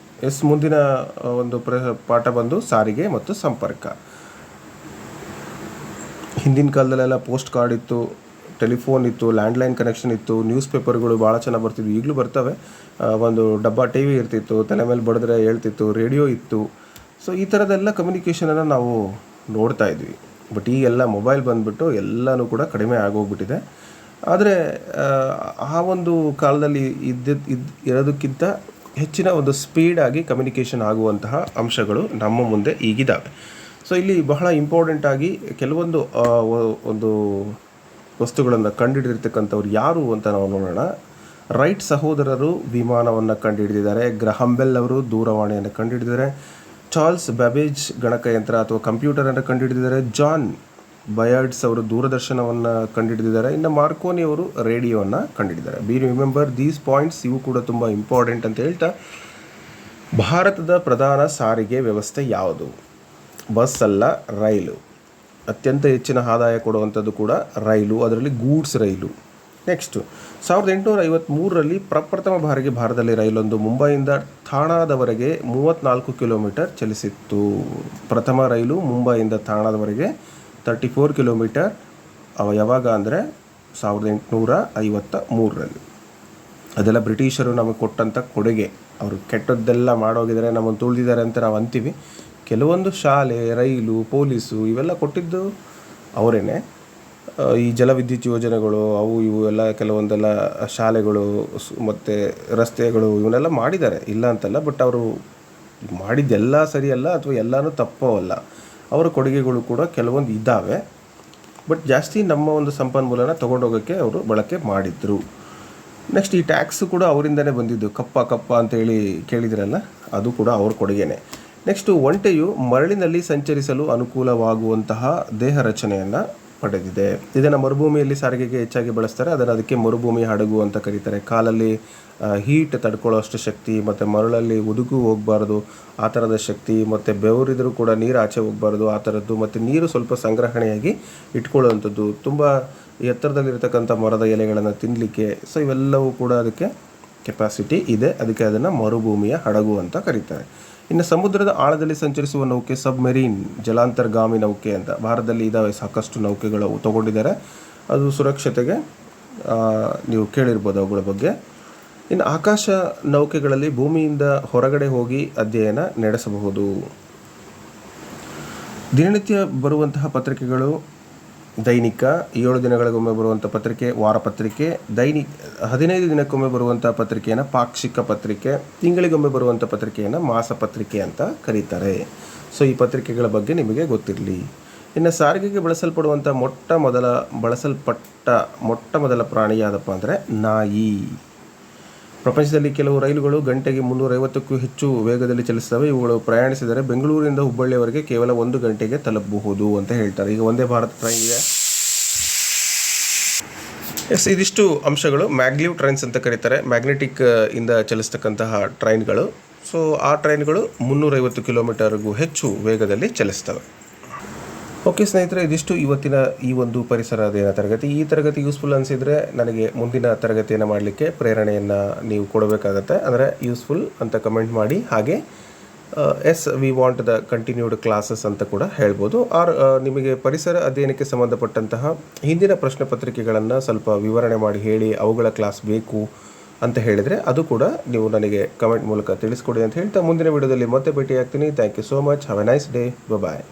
ಮುಂದಿನ ಒಂದು ಪಾಠ ಬಂದು ಸಾರಿಗೆ ಮತ್ತು ಸಂಪರ್ಕ. ಹಿಂದಿನ ಕಾಲದಲ್ಲೆಲ್ಲ ಪೋಸ್ಟ್ ಕಾರ್ಡ್ ಇತ್ತು, ಟೆಲಿಫೋನ್ ಇತ್ತು, ಲ್ಯಾಂಡ್ಲೈನ್ ಕನೆಕ್ಷನ್ ಇತ್ತು, ನ್ಯೂಸ್ ಪೇಪರ್ಗಳು ಭಾಳ ಚೆನ್ನಾಗಿ ಬರ್ತಿದ್ವು, ಈಗಲೂ ಬರ್ತವೆ. ಒಂದು ಡಬ್ಬ ಟಿ ವಿ ಇರ್ತಿತ್ತು, ತಲೆ ಮೇಲೆ ಬಡಿದ್ರೆ ಹೇಳ್ತಿತ್ತು, ರೇಡಿಯೋ ಇತ್ತು. ಸೊ ಈ ಥರದ್ದೆಲ್ಲ ಕಮ್ಯುನಿಕೇಷನನ್ನು ನಾವು ನೋಡ್ತಾ ಇದ್ವಿ. ಬಟ್ ಈಗೆಲ್ಲ ಮೊಬೈಲ್ ಬಂದುಬಿಟ್ಟು ಎಲ್ಲನೂ ಕೂಡ ಕಡಿಮೆ ಆಗೋಗ್ಬಿಟ್ಟಿದೆ. ಆದರೆ ಆ ಒಂದು ಕಾಲದಲ್ಲಿ ಇರೋದಕ್ಕಿಂತ ಹೆಚ್ಚಿನ ಒಂದು ಸ್ಪೀಡಾಗಿ ಕಮ್ಯುನಿಕೇಷನ್ ಆಗುವಂತಹ ಅಂಶಗಳು ನಮ್ಮ ಮುಂದೆ ಈಗಿದ್ದಾವೆ. ಸೊ ಇಲ್ಲಿ ಬಹಳ ಇಂಪಾರ್ಟೆಂಟಾಗಿ ಕೆಲವೊಂದು ಒಂದು ವಸ್ತುಗಳನ್ನು ಕಂಡುಹಿಡಿದಿರ್ತಕ್ಕಂಥವ್ರು ಯಾರು ಅಂತ ನಾವು ನೋಡೋಣ. ರೈಟ್ ಸಹೋದರರು ವಿಮಾನವನ್ನು ಕಂಡುಹಿಡಿದಿದ್ದಾರೆ. ಗ್ರಹಂ ಬೆಲ್ ಅವರು ದೂರವಾಣಿಯನ್ನು ಕಂಡುಹಿಡಿದಿದ್ದಾರೆ. ಚಾರ್ಲ್ಸ್ ಬ್ಯಾಬೇಜ್ ಗಣಕಯಂತ್ರ ಅಥವಾ ಕಂಪ್ಯೂಟರನ್ನು ಕಂಡುಹಿಡಿದಿದ್ದಾರೆ. ಜಾನ್ ಬಯರ್ಡ್ಸ್ ಅವರು ದೂರದರ್ಶನವನ್ನು ಕಂಡುಹಿಡಿದಿದ್ದಾರೆ. ಇನ್ನು ಮಾರ್ಕೋನಿ ಅವರು ರೇಡಿಯೋವನ್ನು ಕಂಡುಹಿಡಿದಿದ್ದಾರೆ. ರಿಮೆಂಬರ್ ದೀಸ್ ಪಾಯಿಂಟ್ಸ್, ಇವು ಕೂಡ ತುಂಬ ಇಂಪಾರ್ಟೆಂಟ್ ಅಂತ ಹೇಳ್ತಾ, ಭಾರತದ ಪ್ರಧಾನ ಸಾರಿಗೆ ವ್ಯವಸ್ಥೆ ಯಾವುದು? ಬಸ್ ಅಲ್ಲ, ರೈಲು. ಅತ್ಯಂತ ಹೆಚ್ಚಿನ ಆದಾಯ ಕೊಡುವಂಥದ್ದು ಕೂಡ ರೈಲು, ಅದರಲ್ಲಿ ಗೂಡ್ಸ್ ರೈಲು. ನೆಕ್ಸ್ಟು 1853ರಲ್ಲಿ ಪ್ರಪ್ರಥಮ ಬಾರಿಗೆ ಭಾರತದಲ್ಲಿ ರೈಲೊಂದು ಮುಂಬೈಯಿಂದ ಥಾಣಾದವರೆಗೆ 34 ಕಿಲೋಮೀಟರ್ ಚಲಿಸಿತ್ತು. ಪ್ರಥಮ ರೈಲು ಮುಂಬೈಯಿಂದ ಥಾಣಾದವರೆಗೆ 34 ಕಿಲೋಮೀಟರ್. ಯಾವಾಗ ಅಂದರೆ 1853ರಲ್ಲಿ. ಅದೆಲ್ಲ ಬ್ರಿಟಿಷರು ನಮಗೆ ಕೊಟ್ಟಂಥ ಕೊಡುಗೆ. ಅವರು ಕೆಟ್ಟದ್ದೆಲ್ಲ ಮಾಡೋಗಿದ್ದಾರೆ, ನಮ್ಮನ್ನು ತುಳಿದಿದ್ದಾರೆ ಅಂತ ನಾವು ಅಂತೀವಿ. ಕೆಲವೊಂದು ಶಾಲೆ, ರೈಲು, ಪೊಲೀಸು ಇವೆಲ್ಲ ಕೊಟ್ಟಿದ್ದು ಅವರೇನೆ. ಈ ಜಲವಿದ್ಯುತ್ ಯೋಜನೆಗಳು ಅವು ಇವು ಎಲ್ಲ ಕೆಲವೊಂದೆಲ್ಲ ಶಾಲೆಗಳು ಮತ್ತು ರಸ್ತೆಗಳು ಇವನ್ನೆಲ್ಲ ಮಾಡಿದ್ದಾರೆ, ಇಲ್ಲ ಅಂತಲ್ಲ. ಬಟ್ ಅವರು ಮಾಡಿದ್ದೆಲ್ಲ ಸರಿಯಲ್ಲ ಅಥವಾ ಎಲ್ಲನೂ ತಪ್ಪವಲ್ಲ. ಅವರ ಕೊಡುಗೆಗಳು ಕೂಡ ಕೆಲವೊಂದು ಇದ್ದಾವೆ. ಬಟ್ ಜಾಸ್ತಿ ನಮ್ಮ ಒಂದು ಸಂಪನ್ಮೂಲನ ತೊಗೊಂಡೋಗೋಕ್ಕೆ ಅವರು ಬಳಕೆ ಮಾಡಿದರು. ನೆಕ್ಸ್ಟ್ ಈ ಟ್ಯಾಕ್ಸು ಕೂಡ ಅವರಿಂದನೇ ಬಂದಿದ್ದು. ಕಪ್ಪ ಅಂತೇಳಿ ಕೇಳಿದ್ರಲ್ಲ, ಅದು ಕೂಡ ಅವ್ರ ಕೊಡುಗೆನೇ. ನೆಕ್ಸ್ಟು ಒಂಟೆಯು ಮರಳಿನಲ್ಲಿ ಸಂಚರಿಸಲು ಅನುಕೂಲವಾಗುವಂತಹ ದೇಹ ರಚನೆಯನ್ನು ಪಡೆದಿದೆ. ಇದನ್ನು ಮರುಭೂಮಿಯಲ್ಲಿ ಸಾರಿಗೆಗೆ ಹೆಚ್ಚಾಗಿ ಬಳಸ್ತಾರೆ. ಅದಕ್ಕೆ ಮರುಭೂಮಿ ಹಡಗು ಅಂತ ಕರೀತಾರೆ. ಕಾಲಲ್ಲಿ ಹೀಟ್ ತಡ್ಕೊಳ್ಳೋ ಅಷ್ಟು ಶಕ್ತಿ, ಮತ್ತು ಮರಳಲ್ಲಿ ಉದುಗು ಹೋಗಬಾರ್ದು ಆ ಥರದ ಶಕ್ತಿ, ಮತ್ತು ಬೆವರಿದ್ರೂ ಕೂಡ ನೀರು ಆಚೆ ಹೋಗಬಾರ್ದು ಆ ಥರದ್ದು, ಮತ್ತು ನೀರು ಸ್ವಲ್ಪ ಸಂಗ್ರಹಣೆಯಾಗಿ ಇಟ್ಕೊಳ್ಳುವಂಥದ್ದು, ತುಂಬ ಎತ್ತರದಲ್ಲಿರ್ತಕ್ಕಂಥ ಮರದ ಎಲೆಗಳನ್ನು ತಿನ್ನಲಿಕ್ಕೆ. ಸೊ ಇವೆಲ್ಲವೂ ಕೂಡ ಅದಕ್ಕೆ ಕೆಪಾಸಿಟಿ ಇದೆ. ಅದಕ್ಕೆ ಅದನ್ನು ಮರುಭೂಮಿಯ ಹಡಗು ಅಂತ ಕರೀತಾರೆ. ಇನ್ನು ಸಮುದ್ರದ ಆಳದಲ್ಲಿ ಸಂಚರಿಸುವ ನೌಕೆ ಸಬ್ಮೆರೀನ್, ಜಲಾಂತರ್ಗಾಮಿ ನೌಕೆ ಅಂತ ಭಾರತದಲ್ಲಿ ಇದ್ದಾವೆ. ಸಾಕಷ್ಟು ನೌಕೆಗಳು ತೊಗೊಂಡಿದ್ದಾರೆ. ಅದು ಸುರಕ್ಷತೆಗೆ ನೀವು ಕೇಳಿರ್ಬೋದು ಅವುಗಳ ಬಗ್ಗೆ. ಇನ್ನು ಆಕಾಶ ನೌಕೆಗಳಲ್ಲಿ ಭೂಮಿಯಿಂದ ಹೊರಗಡೆ ಹೋಗಿ ಅಧ್ಯಯನ ನಡೆಸಬಹುದು. ದಿನನಿತ್ಯ ಬರುವಂತಹ ಪತ್ರಿಕೆಗಳು ದೈನಿಕ, 7 ದಿನಗಳಿಗೊಮ್ಮೆ ಬರುವಂಥ ಪತ್ರಿಕೆ ವಾರಪತ್ರಿಕೆ, 15 ದಿನಕ್ಕೊಮ್ಮೆ ಬರುವಂಥ ಪತ್ರಿಕೆಯನ್ನು ಪಾಕ್ಷಿಕ ಪತ್ರಿಕೆ, ತಿಂಗಳಿಗೊಮ್ಮೆ ಬರುವಂಥ ಪತ್ರಿಕೆಯನ್ನು ಮಾಸಪತ್ರಿಕೆ ಅಂತ ಕರೀತಾರೆ. ಸೊ ಈ ಪತ್ರಿಕೆಗಳ ಬಗ್ಗೆ ನಿಮಗೆ ಗೊತ್ತಿರಲಿ. ಇನ್ನು ಸಾರಿಗೆಗೆ ಬಳಸಲ್ಪಡುವಂಥ ಮೊಟ್ಟ ಮೊದಲ ಪ್ರಾಣಿ ಯಾವುದಪ್ಪ ಅಂದರೆ ನಾಯಿ. ಪ್ರಪಂಚದಲ್ಲಿ ಕೆಲವು ರೈಲುಗಳು ಗಂಟೆಗೆ 350ಕ್ಕೂ ಹೆಚ್ಚು ವೇಗದಲ್ಲಿ ಚಲಿಸ್ತವೆ. ಇವುಗಳು ಪ್ರಯಾಣಿಸಿದರೆ ಬೆಂಗಳೂರಿನಿಂದ ಹುಬ್ಬಳ್ಳಿಯವರೆಗೆ ಕೇವಲ 1 ಗಂಟೆಗೆ ತಲುಪಬಹುದು ಅಂತ ಹೇಳ್ತಾರೆ. ಈಗ ಒಂದೇ ಭಾರತ್ ಟ್ರೈನ್ ಇದೆ. ಇದಿಷ್ಟು ಅಂಶಗಳು ಮ್ಯಾಗ್ಲಿವ್ ಟ್ರೈನ್ಸ್ ಅಂತ ಕರೀತಾರೆ. ಮ್ಯಾಗ್ನೆಟಿಕ್ ಇಂದ ಚಲಿಸ್ತಕ್ಕಂತಹ ಟ್ರೈನ್ಗಳು. ಸೊ ಆ ಟ್ರೈನ್ಗಳು 350 ಕಿಲೋಮೀಟರ್ಗೂ ಹೆಚ್ಚು ವೇಗದಲ್ಲಿ ಚಲಿಸ್ತವೆ. ಓಕೆ ಸ್ನೇಹಿತರೆ, ಇದಿಷ್ಟು ಇವತ್ತಿನ ಈ ಒಂದು ಪರಿಸರ ಅಧ್ಯಯನ ತರಗತಿ. ಈ ತರಗತಿ ಯೂಸ್ಫುಲ್ ಅನಿಸಿದರೆ ನನಗೆ ಮುಂದಿನ ತರಗತಿಯನ್ನು ಮಾಡಲಿಕ್ಕೆ ಪ್ರೇರಣೆಯನ್ನು ನೀವು ಕೊಡಬೇಕಾಗತ್ತೆ. ಅಂದರೆ ಯೂಸ್ಫುಲ್ ಅಂತ ಕಮೆಂಟ್ ಮಾಡಿ. ಹಾಗೆ we want the continued classes ಅಂತ ಕೂಡ ಹೇಳ್ಬೋದು. ನಿಮಗೆ ಪರಿಸರ ಅಧ್ಯಯನಕ್ಕೆ ಸಂಬಂಧಪಟ್ಟಂತಹ ಹಿಂದಿನ ಪ್ರಶ್ನೆ ಪತ್ರಿಕೆಗಳನ್ನು ಸ್ವಲ್ಪ ವಿವರಣೆ ಮಾಡಿ ಹೇಳಿ, ಅವುಗಳ ಕ್ಲಾಸ್ ಬೇಕು ಅಂತ ಹೇಳಿದರೆ ಅದು ಕೂಡ ನೀವು ನನಗೆ ಕಮೆಂಟ್ ಮೂಲಕ ತಿಳಿಸ್ಕೊಡಿ ಅಂತ ಹೇಳ್ತಾ ಮುಂದಿನ ವಿಡಿಯೋದಲ್ಲಿ ಮತ್ತೆ ಭೇಟಿ ಆಗ್ತೀನಿ. Thank you so much. Have a nice day. Bye.